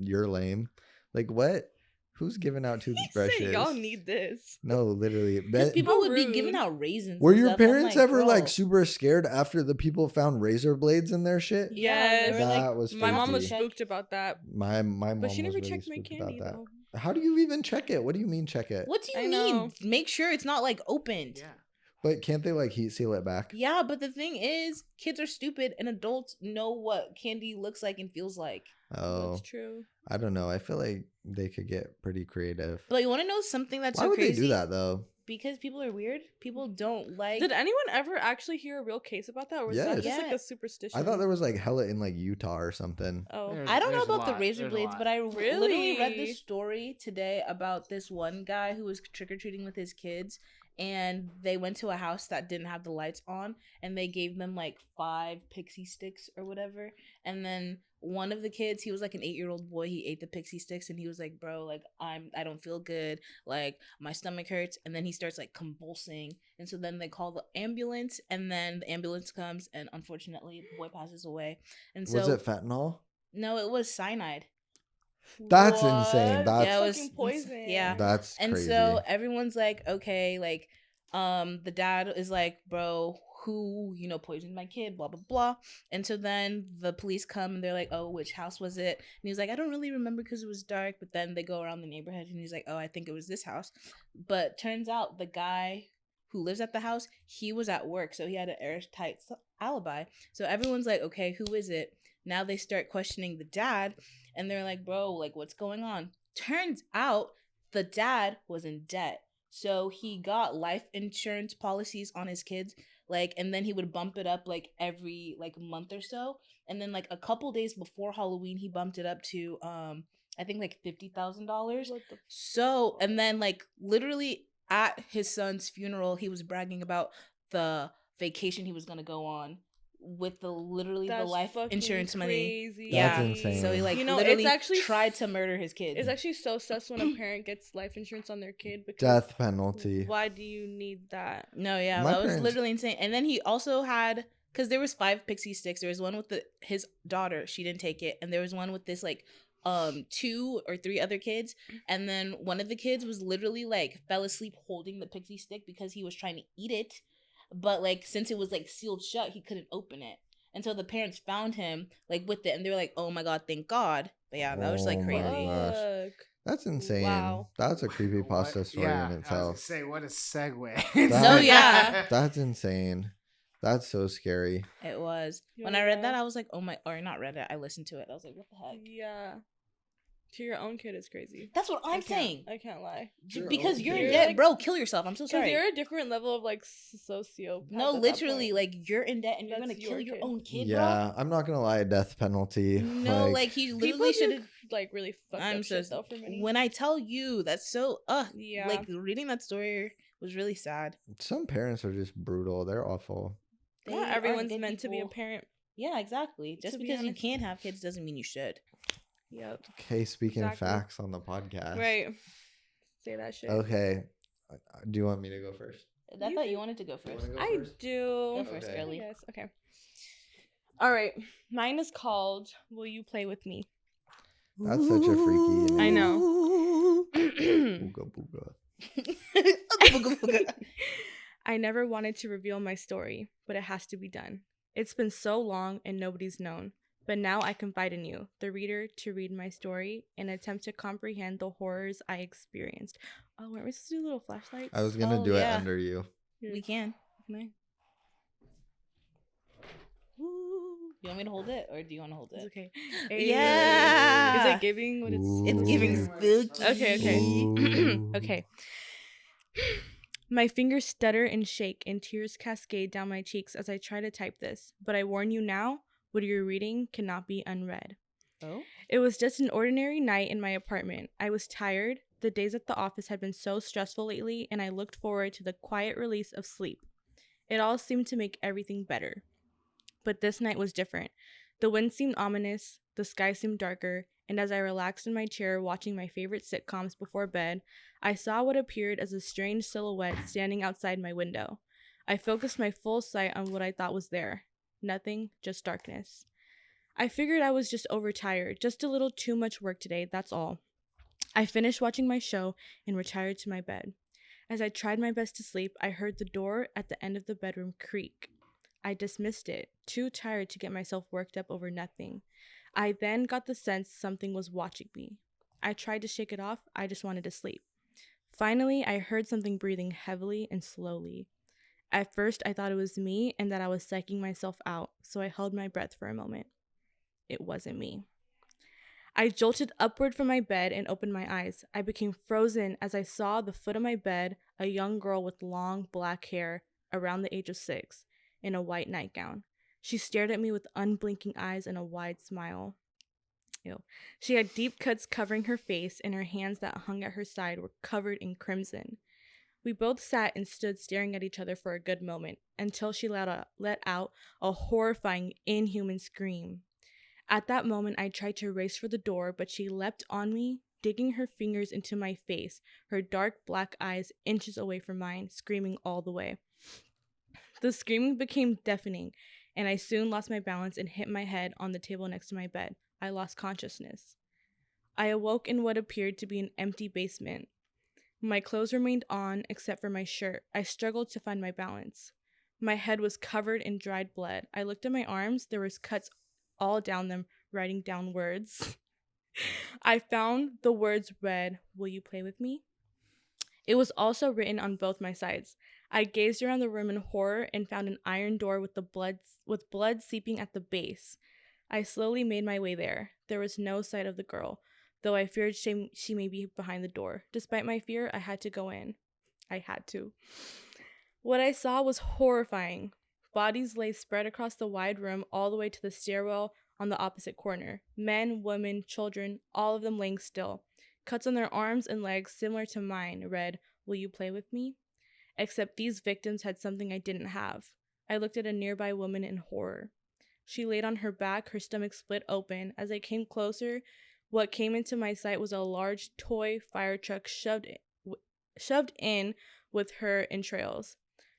You're lame. Like, what? Who's giving out He toothbrushes? said, y'all need this. No, literally. Because That- people How would be giving rude. out raisins. Were and your stuff. I'm parents ever like bro. super scared after the people found razor blades in their shit? Yes. they were like, That was My mom was freaky. spooked about that, My mom but she was never really checked my spooked candy about though. that. How do you even check it? What do you mean check it? What do I you mean? know. Make sure it's not like opened. Yeah. But can't they like heat seal it back? Yeah, but the thing is, kids are stupid and adults know what candy looks like and feels like. Oh, That's true. I don't know. I feel like they could get pretty creative. But you want to know something that's Why so would crazy? they do that though? Because people are weird. People don't like. Did anyone ever actually hear a real case about that, or was that Yes. just like Yeah. a superstition? I thought there was like hella in like Utah or something. Oh, There's- I don't know there's a about the lot. razor There's a blades, lot. but I literally read Really? this story today about this one guy who was trick or treating with his kids, and they went to a house that didn't have the lights on, and they gave them like 5 pixie sticks or whatever, and then one of the kids, he was like an 8-year-old boy, he ate the pixie sticks and he was like, bro, like I don't feel good, like my stomach hurts, and then he starts like convulsing, and so then they call the ambulance, and then the ambulance comes, and unfortunately the boy passes away. And so Was it fentanyl? no, it was cyanide. That's insane. What? That's- Yeah, it was fucking poison. yeah. That's And crazy. so everyone's like, okay, like the dad is like, bro, who, poisoned my kid, blah, blah, blah. And so then the police come and they're like, oh, which house was it? And he's like, I don't really remember because it was dark. But then they go around the neighborhood and he's like, oh, I think it was this house. But turns out the guy who lives at the house, he was at work. So he had an airtight alibi. So everyone's like, okay, who is it? Now they start questioning the dad and they're like, bro, like, what's going on? Turns out the dad was in debt. So he got life insurance policies on his kids, and then he would bump it up every month or so. And then a couple days before Halloween, he bumped it up to I think $50,000. So, and then literally at his son's funeral, he was bragging about the vacation he was gonna go on with the life insurance money. That's insane. So he literally it's actually tried to murder his kid. It's actually so sus when a parent gets life insurance on their kid because death penalty. Why do you need that? No, yeah, that was literally insane. And then he also had, because there was 5 pixie sticks. There was one with his daughter. She didn't take it, and there was one with this 2 or 3 other kids, and then one of the kids was literally fell asleep holding the pixie stick because he was trying to eat it. But since it was sealed shut, he couldn't open it. And so the parents found him with it, and they were like, "Oh my god, thank God!" But yeah, that was crazy. My gosh. That's insane. Wow. That's a creepypasta story in itself. I was say, what a segue. Yeah. That's insane. That's so scary. It was. When I read that, I was like, oh my, or not read it, I listened to it. I was like, what the heck? Yeah. To your own kid is crazy. That's what I'm saying. I can't lie. Because you're in debt, bro. Kill yourself. I'm so sorry. Because you're a different level of sociopath. No, literally, you're in debt and you're gonna kill your own kid, bro. Yeah, I'm not gonna lie, a death penalty. No, he literally should have really fucked up shit though for many. When I tell you, that's so yeah. Reading that story was really sad. Some parents are just brutal. They're awful. Not everyone's meant to be a parent. Yeah, exactly. Just because you can't have kids doesn't mean you should. Yep. Okay, speaking of facts on the podcast. Right. Say that shit. Okay. Do you want me to go first? I thought you wanted to go first. I do. Go first, girly. Yes. Okay. All right. Mine is called Will You Play With Me? That's such a freaky name. I know. Booga booga. Booga booga. I never wanted to reveal my story, but it has to be done. It's been so long and nobody's known. But now I confide in you, the reader, to read my story and attempt to comprehend the horrors I experienced. Oh, weren't we supposed to do little flashlights? I was going to do it under you. We can. You want me to hold it, or do you want to hold it? It's okay. Yeah. Is it giving what it's giving spooky. Okay. Okay. My fingers stutter and shake, and tears cascade down my cheeks as I try to type this. But I warn you now, what you're reading cannot be unread. Oh? It was just an ordinary night in my apartment. I was tired. The days at the office had been so stressful lately, and I looked forward to the quiet release of sleep. It all seemed to make everything better. But this night was different. The wind seemed ominous, the sky seemed darker, and as I relaxed in my chair watching my favorite sitcoms before bed, I saw what appeared as a strange silhouette standing outside my window. I focused my full sight on what I thought was there. Nothing, just darkness. I figured I was just overtired, just a little too much work today, that's all. I finished watching my show and retired to my bed. As I tried my best to sleep, I heard the door at the end of the bedroom creak. I dismissed it, too tired to get myself worked up over nothing. I then got the sense something was watching me. I tried to shake it off, I just wanted to sleep. Finally, I heard something breathing heavily and slowly. At first, I thought it was me and that I was psyching myself out, so I held my breath for a moment. It wasn't me. I jolted upward from my bed and opened my eyes. I became frozen as I saw the foot of my bed, a young girl with long black hair, around the age of 6, in a white nightgown. She stared at me with unblinking eyes and a wide smile. Ew. She had deep cuts covering her face, and her hands that hung at her side were covered in crimson. We both sat and stood staring at each other for a good moment, until she let out a horrifying, inhuman scream. At that moment, I tried to race for the door, but she leapt on me, digging her fingers into my face, her dark black eyes inches away from mine, screaming all the way. The screaming became deafening, and I soon lost my balance and hit my head on the table next to my bed. I lost consciousness. I awoke in what appeared to be an empty basement. My clothes remained on except for my shirt. I struggled to find my balance. My head was covered in dried blood. I looked at my arms. There was cuts all down them, writing down words. I found the words read, "Will you play with me?" It was also written on both my sides. I gazed around the room in horror and found an iron door with blood seeping at the base. I slowly made my way there. There was no sight of the girl, though I feared she may be behind the door. Despite my fear, I had to go in. I had to. What I saw was horrifying. Bodies lay spread across the wide room all the way to the stairwell on the opposite corner. Men, women, children, all of them laying still. Cuts on their arms and legs similar to mine read, "Will you play with me?" Except these victims had something I didn't have. I looked at a nearby woman in horror. She laid on her back, her stomach split open. As I came closer, what came into my sight was a large toy fire truck shoved in with her entrails.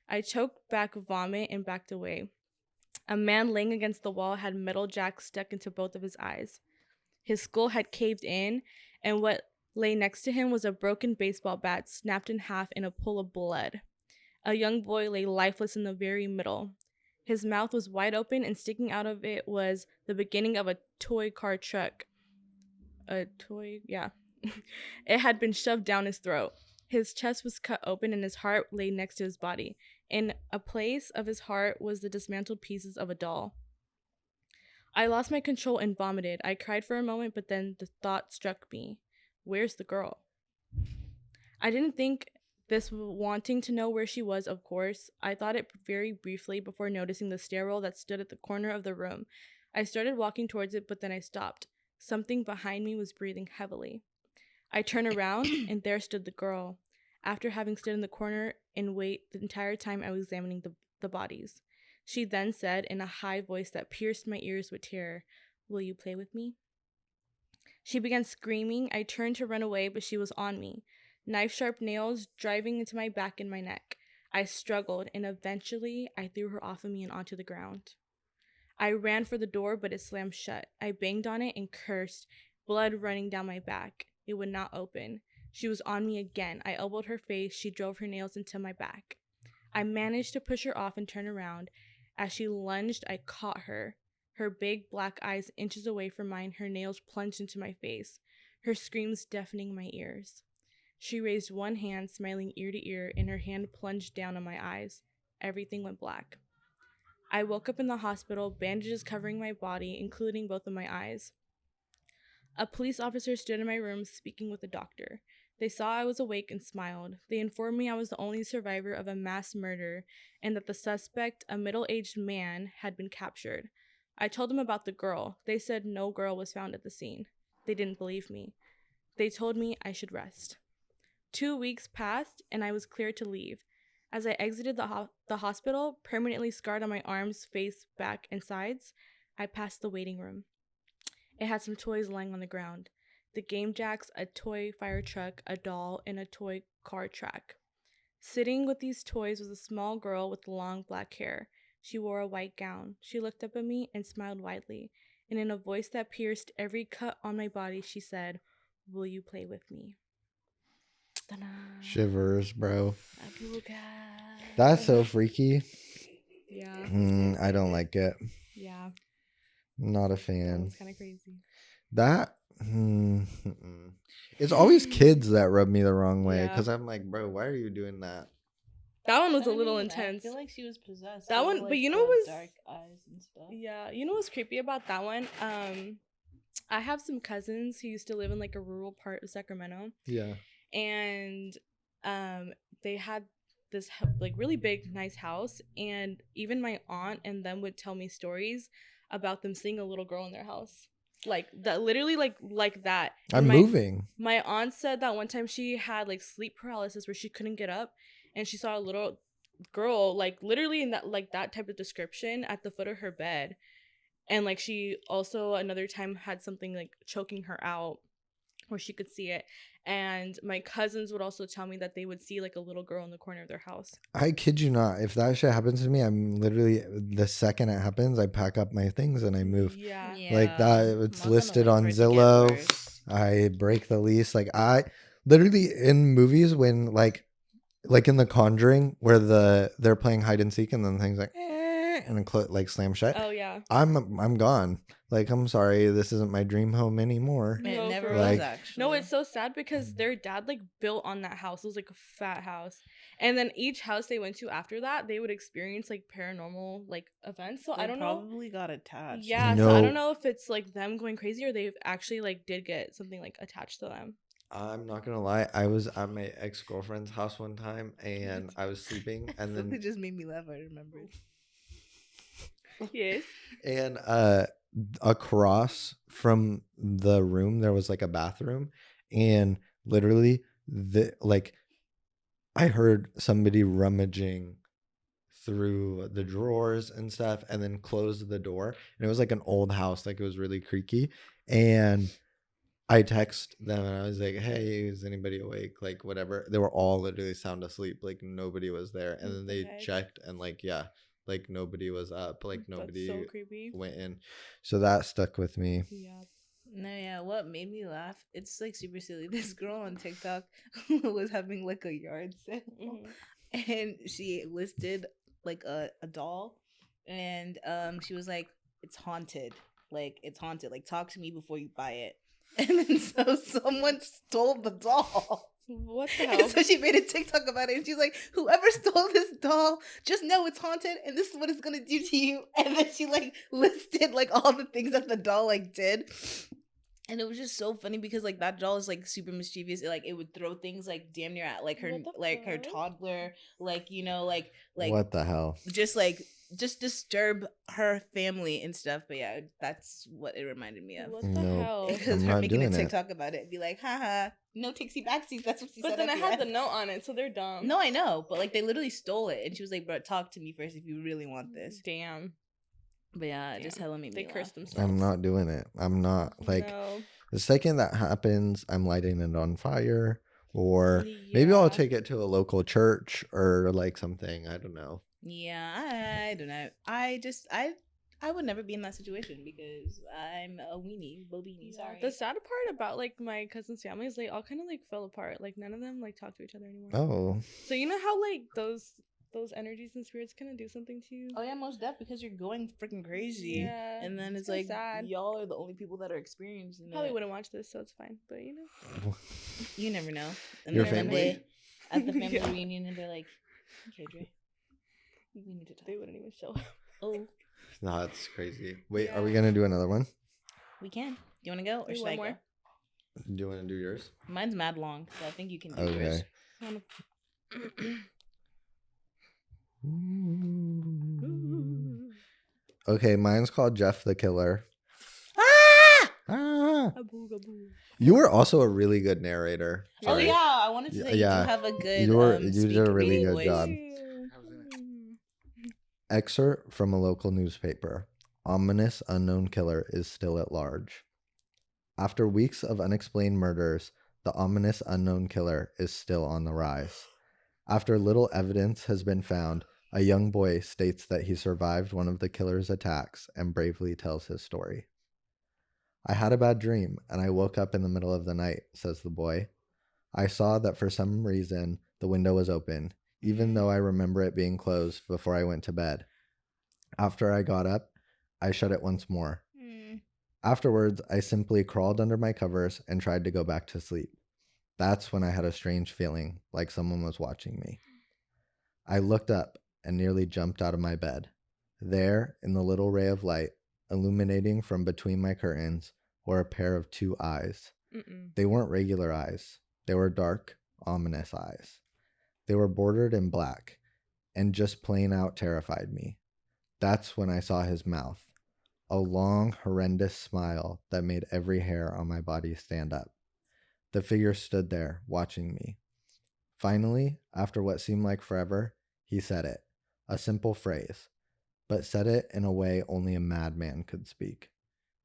I choked back vomit and backed away. A man laying against the wall had metal jacks stuck into both of his eyes. His skull had caved in, and what lay next to him was a broken baseball bat snapped in half in a pool of blood. A young boy lay lifeless in the very middle. His mouth was wide open, and sticking out of it was the beginning of a toy car truck. It had been shoved down his throat. His chest was cut open, and his heart lay next to his body. In a place of his heart was the dismantled pieces of a doll. I lost my control and vomited. I cried for a moment, but then the thought struck me. Where's the girl? I didn't think this, wanting to know where she was, of course. I thought it very briefly before noticing the stairwell that stood at the corner of the room. I started walking towards it, but then I stopped. Something behind me was breathing heavily. I turned around, and there stood the girl. After having stood in the corner and wait the entire time I was examining the bodies. She then said in a high voice that pierced my ears with terror, "Will you play with me?" She began screaming. I turned to run away, but she was on me. Knife-sharp nails driving into my back and my neck. I struggled, and eventually I threw her off of me and onto the ground. I ran for the door, but it slammed shut. I banged on it and cursed, blood running down my back. It would not open. She was on me again. I elbowed her face. She drove her nails into my back. I managed to push her off and turn around. As she lunged, I caught her. Her big black eyes inches away from mine, her nails plunged into my face, her screams deafening my ears. She raised one hand, smiling ear to ear, and her hand plunged down on my eyes. Everything went black. I woke up in the hospital, bandages covering my body, including both of my eyes. A police officer stood in my room speaking with a doctor. They saw I was awake and smiled. They informed me I was the only survivor of a mass murder and that the suspect, a middle-aged man, had been captured. I told them about the girl. They said no girl was found at the scene. They didn't believe me. They told me I should rest. 2 weeks passed and I was cleared to leave. As I exited the hospital, permanently scarred on my arms, face, back, and sides, I passed the waiting room. It had some toys lying on the ground. The game jacks, a toy fire truck, a doll, and a toy car track. Sitting with these toys was a small girl with long black hair. She wore a white gown. She looked up at me and smiled widely, and in a voice that pierced every cut on my body, she said, "Will you play with me?" Ta-da. Shivers, bro. Abuga. That's so freaky. Yeah. I don't like it. Yeah. Not a That fan. was kind of crazy. That it's always kids that rub me the wrong way Yeah. because I'm like, bro, why are you doing that? That one was I a little mean, intense. I feel like she was possessed. That They one- were, but like, you know the what was- dark eyes and stuff. Yeah, you know what's creepy about that one? I have some cousins who used to live in like a rural part of Sacramento, Yeah. and they had this like really big, nice house, and even my aunt and them would tell me stories about them seeing a little girl in their house, like that, literally like that. I'm And moving. My aunt said that one time she had like sleep paralysis where she couldn't get up, and she saw a little girl like literally in that type of description at the foot of her bed. And like she also another time had something like choking her out where she could see it. And my cousins would also tell me that they would see like a little girl in the corner of their house. I kid you not. If that shit happens to me, I'm literally the second it happens, I pack up my things and I move. Yeah. Like that, it's Not gonna listed wait on for it to get Zillow. worse. I break the lease. Like I literally in movies when like like in The Conjuring, where they're playing hide and seek, and then things like and then like slam shut. Oh yeah. I'm gone. Like, I'm sorry, this isn't my dream home anymore. It No, never for was Like- actually. No, it's so sad because their dad like built on that house. It was like a fat house. And then each house they went to after that, they would experience like paranormal like events. So They I don't know. probably got attached. Yeah, so I No. don't know if it's like them going crazy or they actually like did get something like attached to them. I'm not gonna lie. I was at my ex-girlfriend's house one time, and I was sleeping, and Something then just made me laugh. I remember. Yes. and across from the room there was like a bathroom, and literally I heard somebody rummaging through the drawers and stuff, and then closed the door, and it was like an old house, like it was really creaky. And I text them and I was like, hey, is anybody awake? Like, whatever. They were all literally sound asleep. Like, nobody was there. And What then the they heck? checked, and like, yeah, like nobody was up. Like, nobody That's so creepy. went in. So that stuck with me. Yeah. No, yeah. What made me laugh? It's like super silly. This girl on TikTok was having like a yard sale, Mhm. and she listed like a doll, and she was like, "It's haunted. Like it's haunted. Like talk to me before you buy it." And then so someone stole the doll. What the And hell? so she made a TikTok about it, and she's like, "Whoever stole this doll, just know it's haunted, and this is what it's gonna do to you." And then she like listed like all the things that the doll like did, and it was just so funny because like that doll is like super mischievous. It would throw things like damn near at like her What the her fuck? toddler, like like What the hell? just disturb her family and stuff. But yeah, that's what it reminded me of. What the No. hell? Because I'm her not making a doing it. TikTok about it, be like, haha, no tixie backsies. That's what she But said. then I at had the end. note on it, so they're dumb. No, I know, but like they literally stole it, and she was like, "Bro, talk to me first if you really want this." Damn. But yeah, it just Damn. hella made They me cursed laugh. themselves. I'm not doing it. I'm not. Like, No. the second that happens, I'm lighting it on fire, or maybe I'll Yeah. take it to a local church or like something. I don't know. Yeah, I don't know. I would never be in that situation because I'm a weenie, bobini. Yeah, Sorry. the sad part about like my cousin's family is they all kind of like fell apart. Like none of them like talk to each other anymore. Oh, So you know how like those energies and spirits kind of do something to you. Oh yeah, most def because you're going freaking crazy, Yeah, and then it's kinda like sad. y'all are the only people that are experiencing Probably it. wouldn't watch this, so it's fine. But you know, You never know. And Your then one family? day at the family Yeah. reunion, and they're like, "Okay, Dre, we need to talk." they wouldn't even show up. Oh, that's crazy. Wait, are we Yeah. gonna do another one? we can. Do you want to go or Do should one I more. go? Do you want to do yours? Mine's mad long, so I think you can do yours. Okay. Okay, mine's called Jeff the Killer. Ah! Aboo, aboo. You were also a really good narrator. Oh Sorry. yeah, I wanted to say Yeah. you do have a good. You did a really good voice. job. Ew. Excerpt from a local newspaper. Ominous unknown killer is still at large. After weeks of unexplained murders, the ominous unknown killer is still on the rise. After little evidence has been found, a young boy states that he survived one of the killer's attacks and bravely tells his story. I had a bad dream, and I woke up in the middle of the night, says the boy. I saw that for some reason the window was open, even though I remember it being closed before I went to bed. After I got up, I shut it once more. Afterwards, I simply crawled under my covers and tried to go back to sleep. That's when I had a strange feeling, like someone was watching me. I looked up and nearly jumped out of my bed. There, in the little ray of light, illuminating from between my curtains, were a pair of two eyes. Mm-mm. They weren't regular eyes. They were dark, ominous eyes. They were bordered in black, and just plain out terrified me. That's when I saw his mouth. A long, horrendous smile that made every hair on my body stand up. The figure stood there, watching me. Finally, after what seemed like forever, he said it. A simple phrase, but said it in a way only a madman could speak.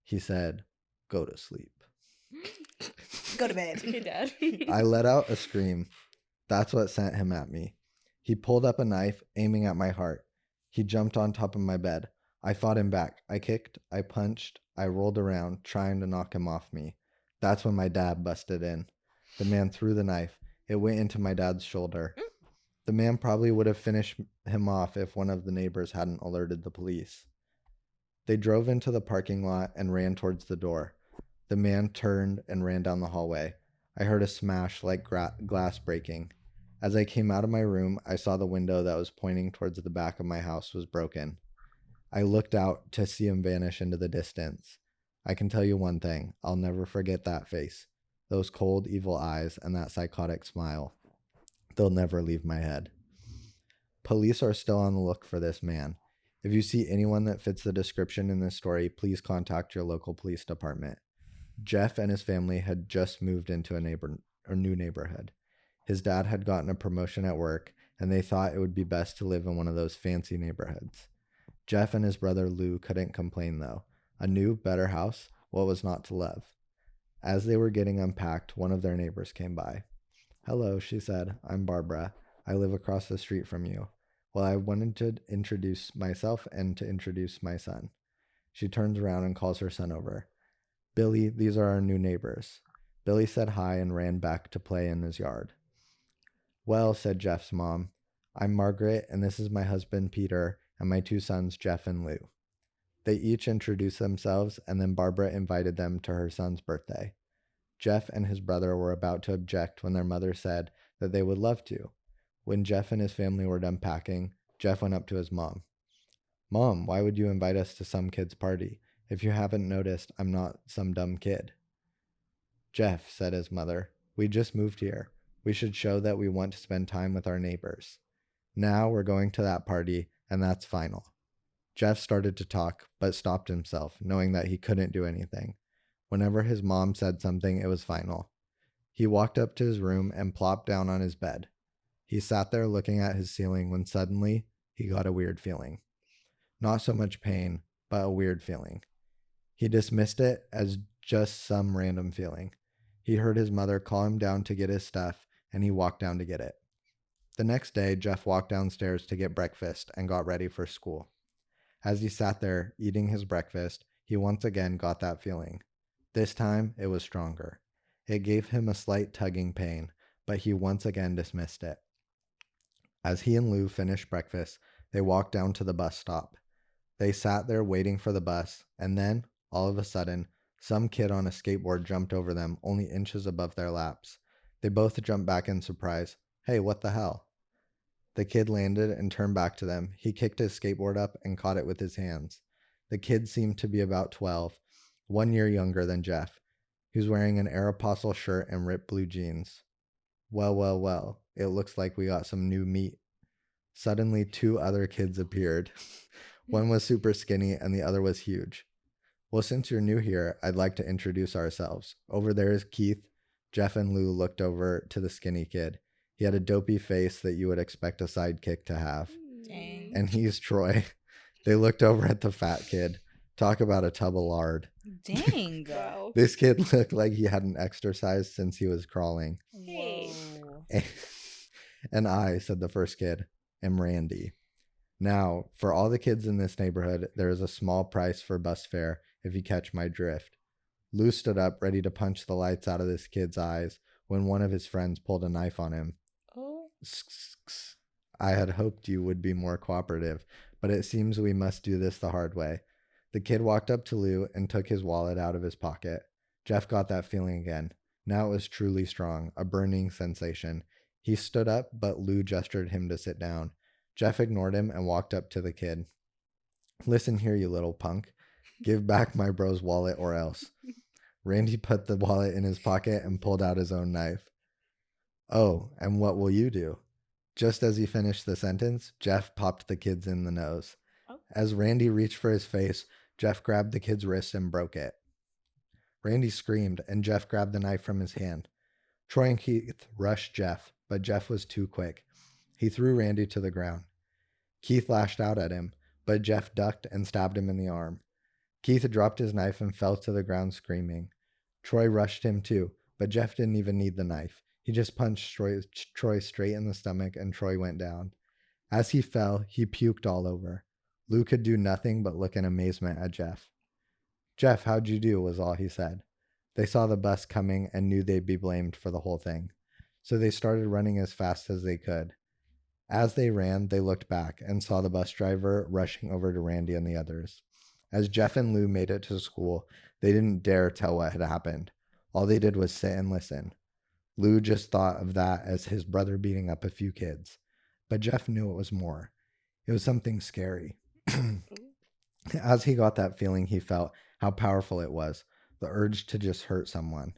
He said, "Go to sleep." Go to bed. Okay, Dad. I let out a scream. That's what sent him at me. He pulled up a knife, aiming at my heart. He jumped on top of my bed. I fought him back. I kicked, I punched, I rolled around, trying to knock him off me. That's when my dad busted in. The man threw the knife. It went into my dad's shoulder. The man probably would have finished him off if one of the neighbors hadn't alerted the police. They drove into the parking lot and ran towards the door. The man turned and ran down the hallway. I heard a smash like glass breaking. As I came out of my room, I saw the window that was pointing towards the back of my house was broken. I looked out to see him vanish into the distance. I can tell you one thing, I'll never forget that face. Those cold, evil eyes and that psychotic smile. They'll never leave my head. Police are still on the look for this man. If you see anyone that fits the description in this story, please contact your local police department. Jeff and his family had just moved into a new neighborhood. His dad had gotten a promotion at work, and they thought it would be best to live in one of those fancy neighborhoods. Jeff and his brother Lou couldn't complain, though. A new, better house, what was not to love? As they were getting unpacked, one of their neighbors came by. "Hello," she said. "I'm Barbara. I live across the street from you. Well, I wanted to introduce myself and to introduce my son." She turns around and calls her son over. "Billy, these are our new neighbors." Billy said hi and ran back to play in his yard. "Well," said Jeff's mom, "I'm Margaret, and this is my husband, Peter, and my two sons, Jeff and Lou." They each introduced themselves, and then Barbara invited them to her son's birthday. Jeff and his brother were about to object when their mother said that they would love to. When Jeff and his family were done packing, Jeff went up to his mom. "Mom, why would you invite us to some kid's party? If you haven't noticed, I'm not some dumb kid." "Jeff," said his mother, "we just moved here. We should show that we want to spend time with our neighbors. Now we're going to that party, and that's final." Jeff started to talk, but stopped himself, knowing that he couldn't do anything. Whenever his mom said something, it was final. He walked up to his room and plopped down on his bed. He sat there looking at his ceiling when suddenly he got a weird feeling. Not so much pain, but a weird feeling. He dismissed it as just some random feeling. He heard his mother call him down to get his stuff, and he walked down to get it. The next day, Jeff walked downstairs to get breakfast and got ready for school. As he sat there eating his breakfast, he once again got that feeling. This time, it was stronger. It gave him a slight tugging pain, but he once again dismissed it. As he and Lou finished breakfast, they walked down to the bus stop. They sat there waiting for the bus, and then, all of a sudden, some kid on a skateboard jumped over them only inches above their laps. They both jumped back in surprise. "Hey, what the hell?" The kid landed and turned back to them. He kicked his skateboard up and caught it with his hands. The kid seemed to be about 12, 1 year younger than Jeff. He was wearing an Aeropostale shirt and ripped blue jeans. Well, well, well, it looks like we got some new meat. Suddenly, 2 other kids appeared. One was super skinny and the other was huge. "Well, since you're new here, I'd like to introduce ourselves. Over there is Keith." Jeff and Lou looked over to the skinny kid. He had a dopey face that you would expect a sidekick to have. Dang. "And he's Troy." They looked over at the fat kid. Talk about a tub of lard. Dang. Wow. This kid looked like he hadn't exercised since he was crawling. Hey. Whoa. "And I," said the first kid, "am Randy. Now, for all the kids in this neighborhood, there is a small price for bus fare if you catch my drift." Lou stood up, ready to punch the lights out of this kid's eyes, when one of his friends pulled a knife on him. Oh. "I had hoped you would be more cooperative, but it seems we must do this the hard way." The kid walked up to Lou and took his wallet out of his pocket. Jeff got that feeling again. Now it was truly strong, a burning sensation. He stood up, but Lou gestured him to sit down. Jeff ignored him and walked up to the kid. "Listen here, you little punk. Give back my bro's wallet or else." Randy put the wallet in his pocket and pulled out his own knife. "Oh, and what will you do?" Just as he finished the sentence, Jeff popped the kid in the nose. Oh. As Randy reached for his face, Jeff grabbed the kid's wrist and broke it. Randy screamed, and Jeff grabbed the knife from his hand. Troy and Keith rushed Jeff, but Jeff was too quick. He threw Randy to the ground. Keith lashed out at him, but Jeff ducked and stabbed him in the arm. Keith dropped his knife and fell to the ground screaming. Troy rushed him too, but Jeff didn't even need the knife. He just punched Troy straight in the stomach, and Troy went down. As he fell, he puked all over. Lou could do nothing but look in amazement at Jeff. "Jeff, how'd you do?" was all he said. They saw the bus coming and knew they'd be blamed for the whole thing. So they started running as fast as they could. As they ran, they looked back and saw the bus driver rushing over to Randy and the others. As Jeff and Lou made it to school, they didn't dare tell what had happened. All they did was sit and listen. Lou just thought of that as his brother beating up a few kids. But Jeff knew it was more. It was something scary. As he got that feeling, he felt how powerful it was, the urge to just hurt someone.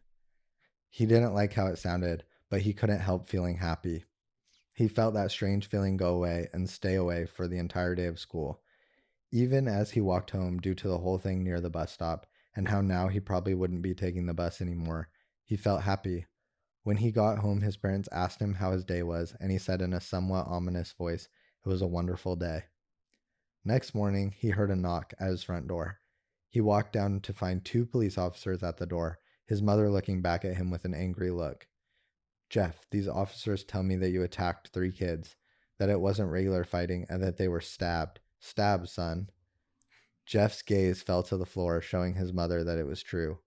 He didn't like how it sounded, but he couldn't help feeling happy. He felt that strange feeling go away and stay away for the entire day of school. Even as he walked home due to the whole thing near the bus stop and how now he probably wouldn't be taking the bus anymore, he felt happy. When he got home, his parents asked him how his day was, and he said in a somewhat ominous voice, it was a wonderful day. Next morning, he heard a knock at his front door. He walked down to find 2 police officers at the door, his mother looking back at him with an angry look. Jeff, these officers tell me that you attacked 3 kids, that it wasn't regular fighting, and that they were stabbed. Stabbed, son. Jeff's gaze fell to the floor, showing his mother that it was true.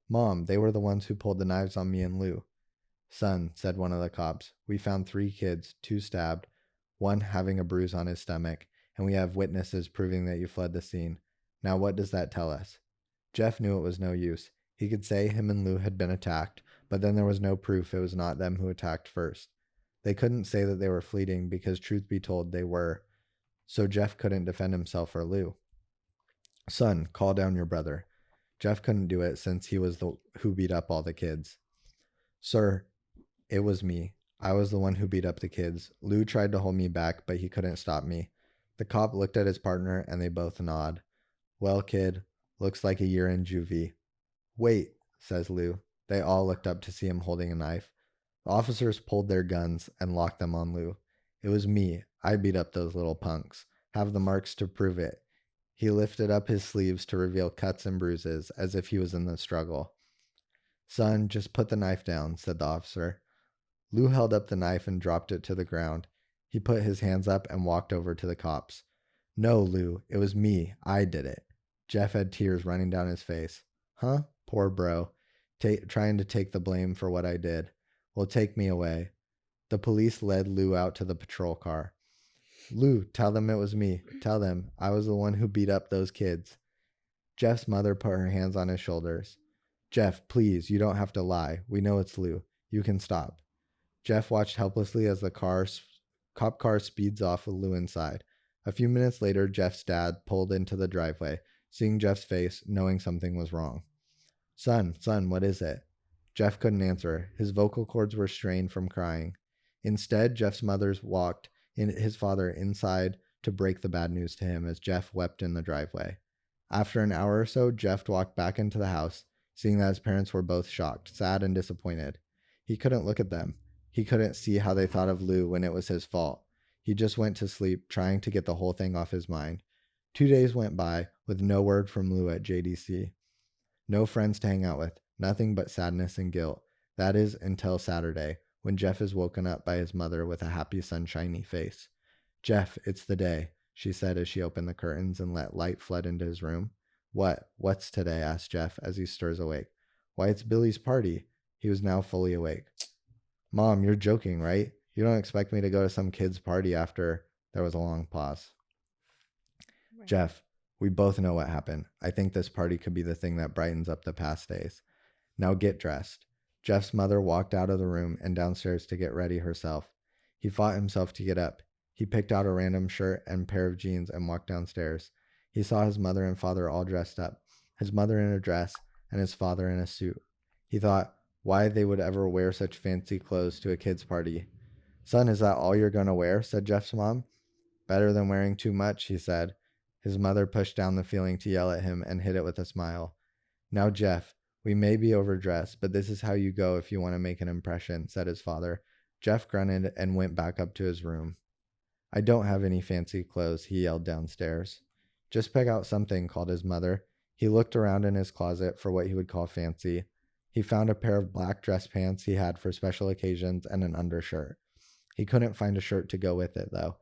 Mom, they were the ones who pulled the knives on me and Lou. Son, said one of the cops, we found 3 kids, 2 stabbed, 1 having a bruise on his stomach, and we have witnesses proving that you fled the scene. Now what does that tell us? Jeff knew it was no use. He could say him and Lou had been attacked, but then there was no proof it was not them who attacked first. They couldn't say that they were fleeing because, truth be told, they were. So Jeff couldn't defend himself or Lou. Son, call down your brother. Jeff couldn't do it since he was the who beat up all the kids. Sir, it was me. I was the one who beat up the kids. Lou tried to hold me back, but he couldn't stop me. The cop looked at his partner and they both nod. Well, kid, looks like a year in juvie. Wait, says Lou. They all looked up to see him holding a knife. The officers pulled their guns and locked them on Lou. It was me. I beat up those little punks. Have the marks to prove it. He lifted up his sleeves to reveal cuts and bruises, as if he was in the struggle. Son, just put the knife down, said the officer. Lou held up the knife and dropped it to the ground. He put his hands up and walked over to the cops. No, Lou, it was me. I did it. Jeff had tears running down his face. Huh? Poor bro. Trying to take the blame for what I did. Well, take me away. The police led Lou out to the patrol car. Lou, tell them it was me. Tell them I was the one who beat up those kids. Jeff's mother put her hands on his shoulders. Jeff, please, you don't have to lie. We know it's Lou. You can stop. Jeff watched helplessly as the cop car speeds off with Lou inside. A few minutes later, Jeff's dad pulled into the driveway, seeing Jeff's face, knowing something was wrong. Son, what is it? Jeff couldn't answer. His vocal cords were strained from crying. Instead, Jeff's mother walked his father inside to break the bad news to him as Jeff wept in the driveway. After an hour or so, Jeff walked back into the house, seeing that his parents were both shocked, sad, and disappointed. He couldn't look at them. He couldn't see how they thought of Lou when it was his fault. He just went to sleep, trying to get the whole thing off his mind. 2 days went by with no word from Lou at JDC. No friends to hang out with, nothing but sadness and guilt. That is until Saturday, when Jeff is woken up by his mother with a happy, sunshiny face. Jeff, it's the day, she said as she opened the curtains and let light flood into his room. What's today? Asked Jeff as he stirs awake. Why, it's Billy's party. He was now fully awake. Mom, you're joking, right? You don't expect me to go to some kid's party after... There was a long pause. Right. Jeff, we both know what happened. I think this party could be the thing that brightens up the past days. Now get dressed. Jeff's mother walked out of the room and downstairs to get ready herself. He fought himself to get up. He picked out a random shirt and pair of jeans and walked downstairs. He saw his mother and father all dressed up, his mother in a dress and his father in a suit. He thought why they would ever wear such fancy clothes to a kid's party. Son, is that all you're going to wear? Said Jeff's mom. Better than wearing too much, he said. His mother pushed down the feeling to yell at him and hid it with a smile. Now, Jeff, we may be overdressed, but this is how you go if you want to make an impression, said his father. Jeff grunted and went back up to his room. I don't have any fancy clothes, he yelled downstairs. Just pick out something, called his mother. He looked around in his closet for what he would call fancy. He found a pair of black dress pants he had for special occasions and an undershirt. He couldn't find a shirt to go with it, though.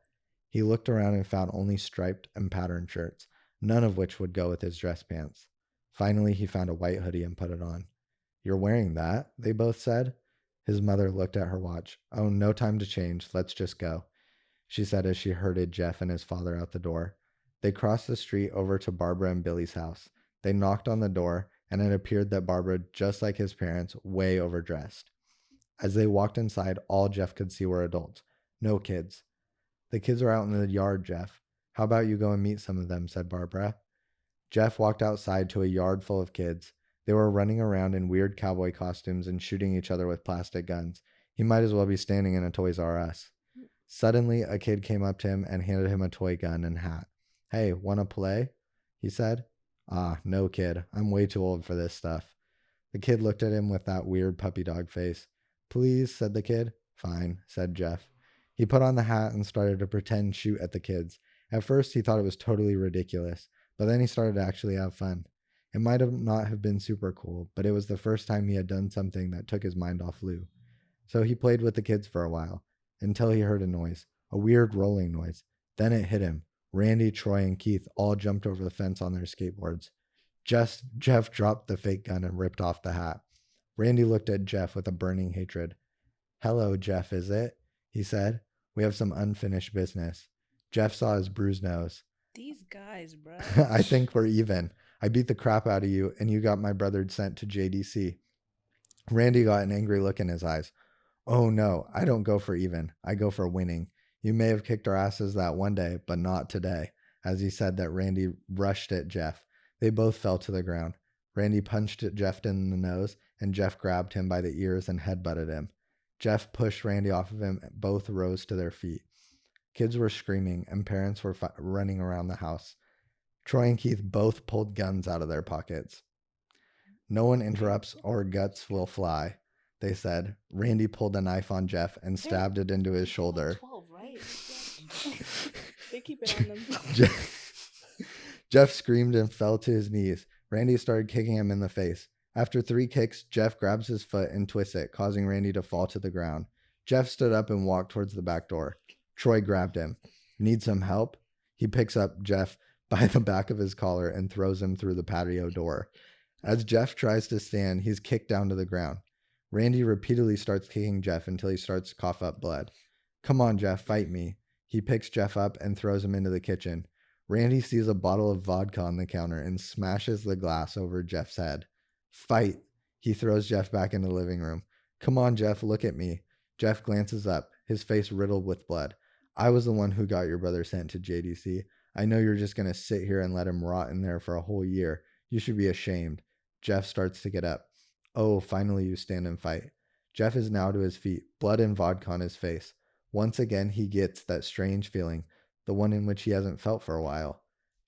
He looked around and found only striped and patterned shirts, none of which would go with his dress pants. Finally, he found a white hoodie and put it on. You're wearing that? They both said. His mother looked at her watch. Oh, no time to change. Let's just go. she said as she herded Jeff and his father out the door. They crossed the street over to Barbara and Billy's house. They knocked on the door, and it appeared that Barbara, just like his parents, way overdressed. As they walked inside, all Jeff could see were adults. No kids. The kids are out in the yard, Jeff. How about you go and meet some of them, said Barbara. Jeff walked outside to a yard full of kids. They were running around in weird cowboy costumes and shooting each other with plastic guns. He might as well be standing in a Toys R Us. Suddenly, a kid came up to him and handed him a toy gun and hat. Hey, wanna play? He said. Ah, no, kid. I'm way too old for this stuff. The kid looked at him with that weird puppy dog face. Please, said the kid. Fine, said Jeff. He put on the hat and started to pretend shoot at the kids. At first, he thought it was totally ridiculous, but then he started to actually have fun. It might have not have been super cool, but it was the first time he had done something that took his mind off Lou. So he played with the kids for a while, until he heard a noise, a weird rolling noise. Then it hit him. Randy, Troy, and Keith all jumped over the fence on their skateboards. Jeff dropped the fake gun and ripped off the hat. Randy looked at Jeff with a burning hatred. Hello, Jeff, is it? He said. We have some unfinished business. Jeff saw his bruised nose. These guys, bro. I think we're even. I beat the crap out of you, and you got my brother sent to JDC. Randy got an angry look in his eyes. Oh, no, I don't go for even. I go for winning. You may have kicked our asses that one day, but not today. As he said that, Randy rushed at Jeff. They both fell to the ground. Randy punched Jeff in the nose, and Jeff grabbed him by the ears and headbutted him. Jeff pushed Randy off of him. Both rose to their feet. Kids were screaming, and parents were running around the house. Troy and Keith both pulled guns out of their pockets. No one interrupts or guts will fly, they said. Randy pulled a knife on Jeff and stabbed it into his shoulder. 12, right? They keep it on them. Jeff screamed and fell to his knees. Randy started kicking him in the face. After 3 kicks, Jeff grabs his foot and twists it, causing Randy to fall to the ground. Jeff stood up and walked towards the back door. Troy grabbed him. Need some help? He picks up Jeff by the back of his collar and throws him through the patio door. As Jeff tries to stand, he's kicked down to the ground. Randy repeatedly starts kicking Jeff until he starts to cough up blood. Come on, Jeff, fight me. He picks Jeff up and throws him into the kitchen. Randy sees a bottle of vodka on the counter and smashes the glass over Jeff's head. Fight. He throws Jeff back into the living room. Come on, Jeff, look at me. Jeff glances up, his face riddled with blood. I was the one who got your brother sent to JDC. I know you're just going to sit here and let him rot in there for a whole year. You should be ashamed. Jeff starts to get up. Oh, finally you stand and fight. Jeff is now to his feet, blood and vodka on his face. Once again, he gets that strange feeling, the one in which he hasn't felt for a while.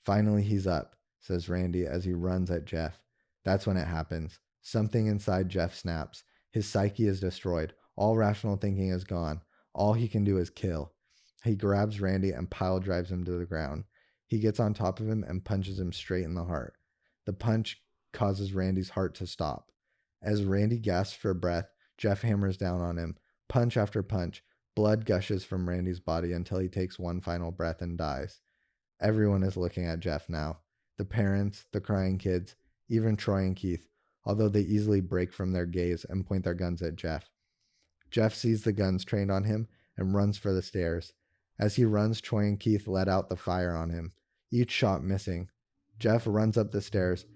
Finally, he's up, says Randy as he runs at Jeff. That's when it happens. Something inside Jeff snaps. His psyche is destroyed. All rational thinking is gone. All he can do is kill. He grabs Randy and pile drives him to the ground. He gets on top of him and punches him straight in the heart. The punch causes Randy's heart to stop. As Randy gasps for breath, Jeff hammers down on him. Punch after punch. Blood gushes from Randy's body until he takes one final breath and dies. Everyone is looking at Jeff now. The parents, the crying kids, even Troy and Keith, although they easily break from their gaze and point their guns at Jeff. Jeff sees the guns trained on him and runs for the stairs. As he runs, Troy and Keith let out the fire on him, each shot missing. Jeff runs up the stairs.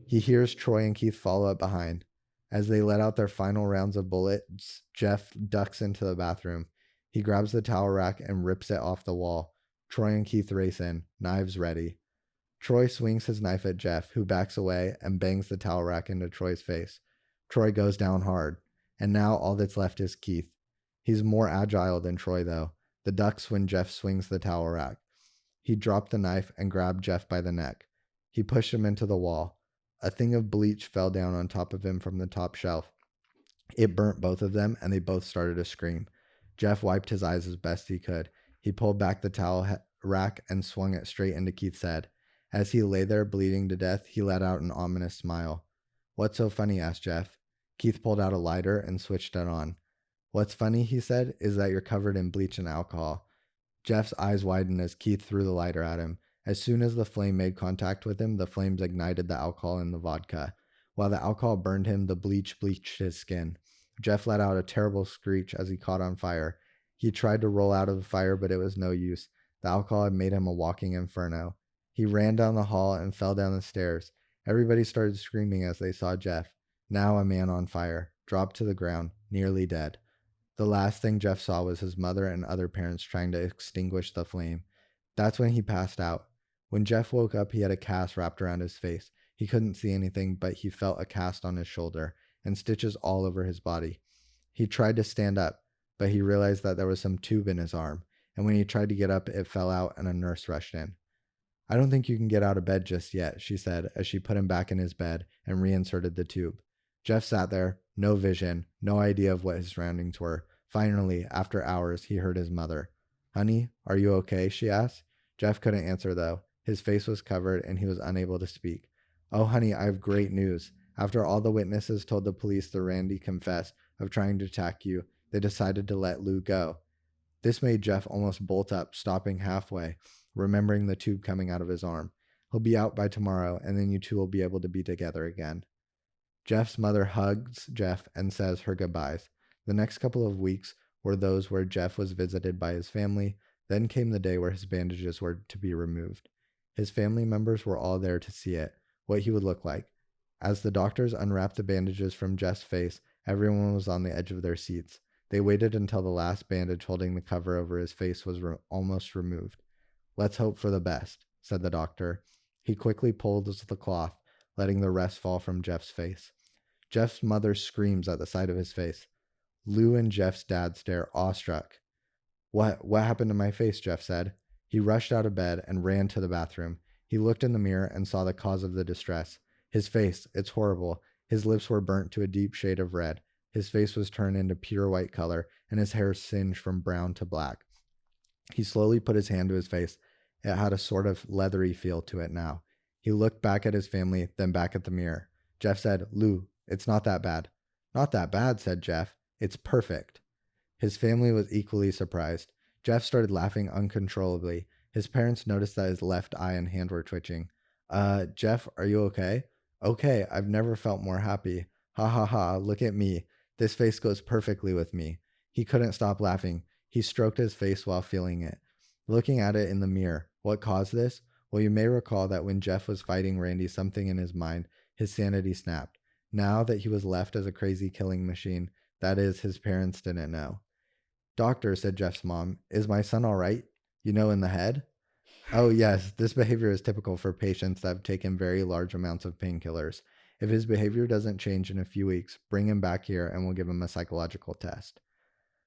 He hears Troy and Keith follow up behind. As they let out their final rounds of bullets, Jeff ducks into the bathroom. He grabs the towel rack and rips it off the wall. Troy and Keith race in, knives ready. Troy swings his knife at Jeff, who backs away and bangs the towel rack into Troy's face. Troy goes down hard, and now all that's left is Keith. He's more agile than Troy, though. The ducks when Jeff swings the towel rack. He dropped the knife and grabbed Jeff by the neck. He pushed him into the wall. A thing of bleach fell down on top of him from the top shelf. It burnt both of them, and they both started to scream. Jeff wiped his eyes as best he could. He pulled back the towel rack and swung it straight into Keith's head. As he lay there bleeding to death, he let out an ominous smile. What's so funny? Asked Jeff. Keith pulled out a lighter and switched it on. What's funny, he said, is that you're covered in bleach and alcohol. Jeff's eyes widened as Keith threw the lighter at him. As soon as the flame made contact with him, the flames ignited the alcohol in the vodka. While the alcohol burned him, the bleach bleached his skin. Jeff let out a terrible screech as he caught on fire. He tried to roll out of the fire, but it was no use. The alcohol had made him a walking inferno. He ran down the hall and fell down the stairs. Everybody started screaming as they saw Jeff, now a man on fire, dropped to the ground, nearly dead. The last thing Jeff saw was his mother and other parents trying to extinguish the flame. That's when he passed out. When Jeff woke up, he had a cast wrapped around his face. He couldn't see anything, but he felt a cast on his shoulder and stitches all over his body. He tried to stand up, but he realized that there was some tube in his arm, and when he tried to get up, it fell out and a nurse rushed in. I don't think you can get out of bed just yet, she said as she put him back in his bed and reinserted the tube. Jeff sat there, no vision, no idea of what his surroundings were. Finally, after hours, he heard his mother. Honey, are you okay? She asked. Jeff couldn't answer, though. His face was covered and he was unable to speak. Oh, honey, I have great news. After all the witnesses told the police that Randy confessed of trying to attack you, they decided to let Lou go. This made Jeff almost bolt up, stopping halfway, remembering the tube coming out of his arm. He'll be out by tomorrow, and then you two will be able to be together again. Jeff's mother hugs Jeff and says her goodbyes. The next couple of weeks were those where Jeff was visited by his family. Then came the day where his bandages were to be removed. His family members were all there to see it, what he would look like. As the doctors unwrapped the bandages from Jeff's face, everyone was on the edge of their seats. They waited until the last bandage holding the cover over his face was almost removed. Let's hope for the best, said the doctor. He quickly pulled the cloth, letting the rest fall from Jeff's face. Jeff's mother screams at the sight of his face. Lou and Jeff's dad stare awestruck. What happened to my face? Jeff said. He rushed out of bed and ran to the bathroom. He looked in the mirror and saw the cause of the distress. His face, it's horrible. His lips were burnt to a deep shade of red. His face was turned into pure white color, and his hair singed from brown to black. He slowly put his hand to his face. It had a sort of leathery feel to it now. He looked back at his family, then back at the mirror. Jeff said, Lou, it's not that bad. Not that bad, said Jeff. It's perfect. His family was equally surprised. Jeff started laughing uncontrollably. His parents noticed that his left eye and hand were twitching. Jeff, are you okay? Okay, I've never felt more happy. Ha ha ha, look at me. This face goes perfectly with me. He couldn't stop laughing. He stroked his face while feeling it. Looking at it in the mirror, what caused this? Well, you may recall that when Jeff was fighting Randy, something in his mind, his sanity snapped. Now that he was left as a crazy killing machine, that is, his parents didn't know. Doctor, said Jeff's mom, is my son all right? You know, in the head? Oh, yes, this behavior is typical for patients that have taken very large amounts of painkillers. If his behavior doesn't change in a few weeks, bring him back here and we'll give him a psychological test.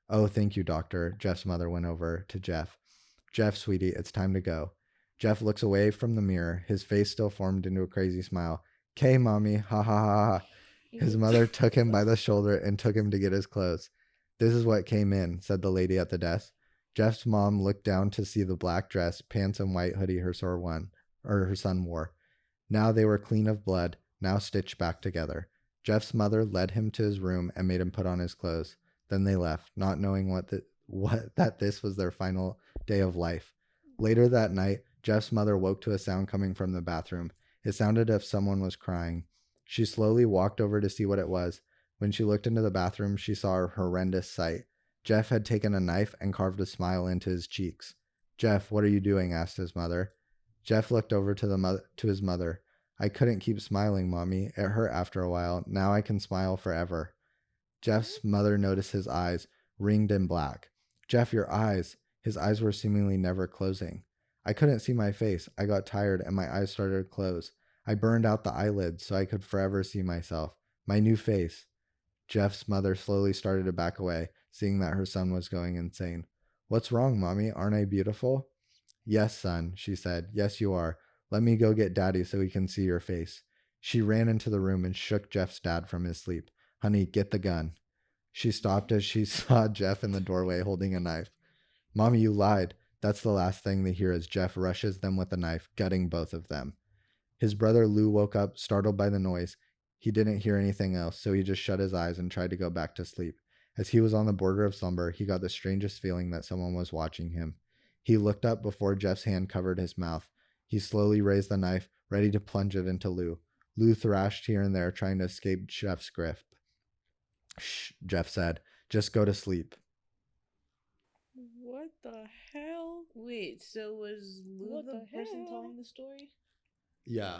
Oh, thank you, doctor. Jeff's mother went over to Jeff. Jeff, sweetie, it's time to go. Jeff looks away from the mirror, his face still formed into a crazy smile. "'Kay, mommy, ha ha ha ha." His mother took him by the shoulder and took him to get his clothes. This is what came in, said the lady at the desk. Jeff's mom looked down to see the black dress, pants, and white hoodie her son wore. Now they were clean of blood, now stitched back together. Jeff's mother led him to his room and made him put on his clothes. Then they left, not knowing that this was their final day of life. Later that night, Jeff's mother woke to a sound coming from the bathroom. It sounded as if someone was crying. She slowly walked over to see what it was. When she looked into the bathroom, she saw a horrendous sight. Jeff had taken a knife and carved a smile into his cheeks. "Jeff, what are you doing?" asked his mother. Jeff looked over to his mother. "I couldn't keep smiling, Mommy. It hurt after a while. Now I can smile forever." Jeff's mother noticed his eyes, ringed and black. "Jeff, your eyes." His eyes were seemingly never closing. "I couldn't see my face. I got tired and my eyes started to close. I burned out the eyelids so I could forever see myself. My new face." Jeff's mother slowly started to back away, seeing that her son was going insane. "What's wrong, Mommy? Aren't I beautiful?" "Yes, son," she said. "Yes, you are. Let me go get Daddy so he can see your face." She ran into the room and shook Jeff's dad from his sleep. "Honey, get the gun." She stopped as she saw Jeff in the doorway holding a knife. "Mommy, you lied." That's the last thing they hear as Jeff rushes them with a knife, gutting both of them. His brother Lou woke up, startled by the noise. He didn't hear anything else, so he just shut his eyes and tried to go back to sleep. As he was on the border of slumber, he got the strangest feeling that someone was watching him. He looked up before Jeff's hand covered his mouth. He slowly raised the knife, ready to plunge it into Lou. Lou thrashed here and there, trying to escape Jeff's grip. "Shh," Jeff said. "Just go to sleep." What the hell? Wait, so was Lou What the the person hell? telling the story? Yeah,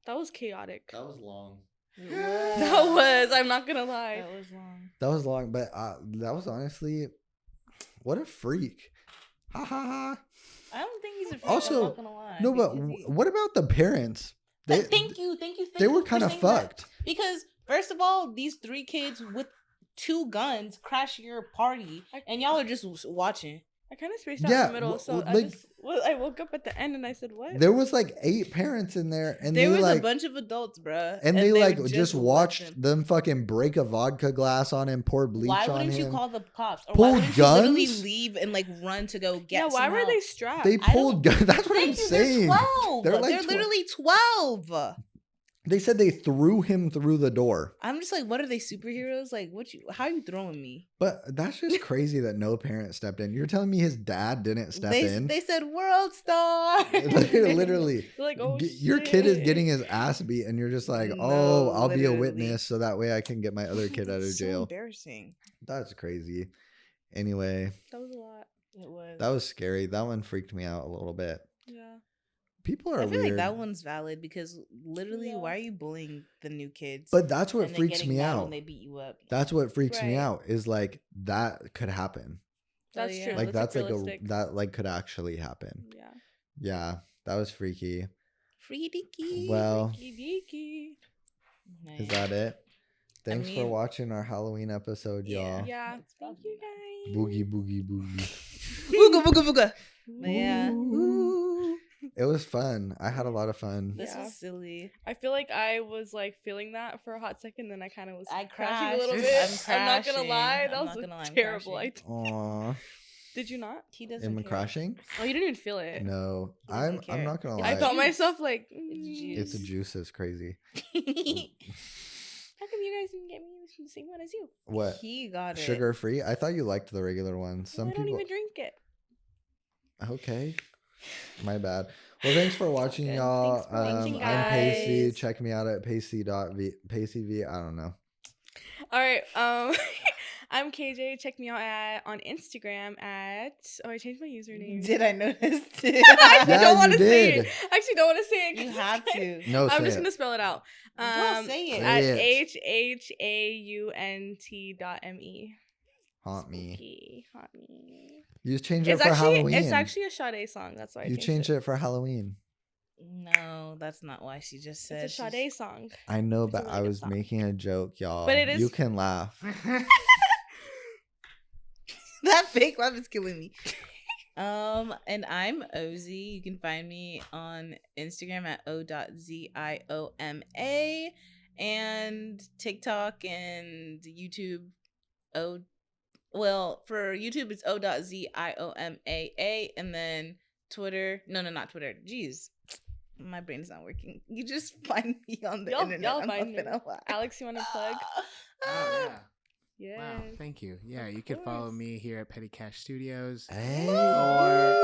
That was chaotic. that was long. That was. I'm not gonna lie. That was long. That was long, but that was honestly, what a freak. Ha ha ha. I don't think he's a freak. Also, I'm not gonna lie. No, but because he- what about the parents? thank you. They were for kind of saying that. fucked. Because first of all, these 3 kids with 2 guns crash your party, and y'all are just watching. I kind of spaced out Yeah, in the middle, so like- I woke up at the end and I said, "What?" There was like 8 parents in there, and There they was like a bunch of adults, bruh. and they like were just watched watched them fucking break a vodka glass on him, pour bleach Why on wouldn't him. you call the cops? Or Pulled why wouldn't you literally guns? leave and like run to go get Yeah, why some were help? they strapped? They I pulled guns. That's what I'm Thank you, saying. They're 12. They're They're, like 12. literally 12. They said they threw him through the door. I'm just like, what are they, superheroes? Like, how are you throwing me? But that's just crazy that no parent stepped in. You're telling me his dad didn't step in? They said world star. Literally. They're like, "Oh, Your kid is shit." getting his ass beat, and you're just like, No, oh, I'll be a literally. witness so that way I can get my other kid out of It's so jail. embarrassing. That's crazy. Anyway, That was a lot. It was. that was scary. That one freaked me out a little bit. Yeah. People are I feel weird. like that one's valid because literally, Yeah. why are you bullying the new kids? But that's what and then freaks getting me mad out. when they beat you up. That's what freaks me Right. out is like that could happen. That's Oh, yeah. true. Like that's like realistic. that like could actually happen. Yeah. Yeah, that was freaky. Freaky. Well, Freaky deaky. is that it? Thanks for mean- watching our Halloween episode, Yeah. y'all. Yeah. That's Thank you guys. Boogie boogie boogie. Booga booga booga. But yeah. Ooh. It was fun. I had a lot of fun. This Yeah. was silly. I feel like I was like feeling that for a hot second, then I kind of was I crashing a little crashed. bit. I'm not gonna lie, that I'm was not gonna lie, a I'm terrible crashing. idea. Aw. Did you not? He doesn't Am I care. crashing? Oh, you didn't even feel it. No. He doesn't I'm care. not gonna It's lie. I felt juice. myself like. It's a juice is crazy. How come you guys didn't get me the same one as you? What? He got it. Sugar free? I thought you liked the regular one. Well, Some I don't people even drink it. Okay. My bad. Well, thanks for watching, good. y'all. Thanks for watching, I'm Pacey. guys. Check me out at Pacey.v. I don't know. All right. I'm KJ. Check me out on Instagram at. Oh, I changed my username. Did I notice it? I Yeah, don't want you to say did. it. I actually don't want to say it. 'cause You it's have kind to. No, I'm say just it. gonna spell it out. Girl, say it. At Say HHAUNT.me. Haunt me. Spooky. Haunt me. You changed it It's for actually Halloween. it's actually a Sade song. That's why I You changed it for Halloween. No, that's not why she just said. It's a Sade song. I know, It's a but really I good was song. making a joke, y'all. But it is- You can laugh. That fake laugh is killing me. And I'm Ozzy. You can find me on Instagram at o.zioma and TikTok and YouTube. For YouTube it's o.ziomaa, and then Twitter. No, not Twitter. Jeez, my brain is not working. You just find me on the internet. Y'all I'm find not gonna me. lie. Alex, you want to plug? Oh, yeah. Yeah. Wow, thank you. Yeah, you could follow course. me here at Petty Cash Studios. Hey. Or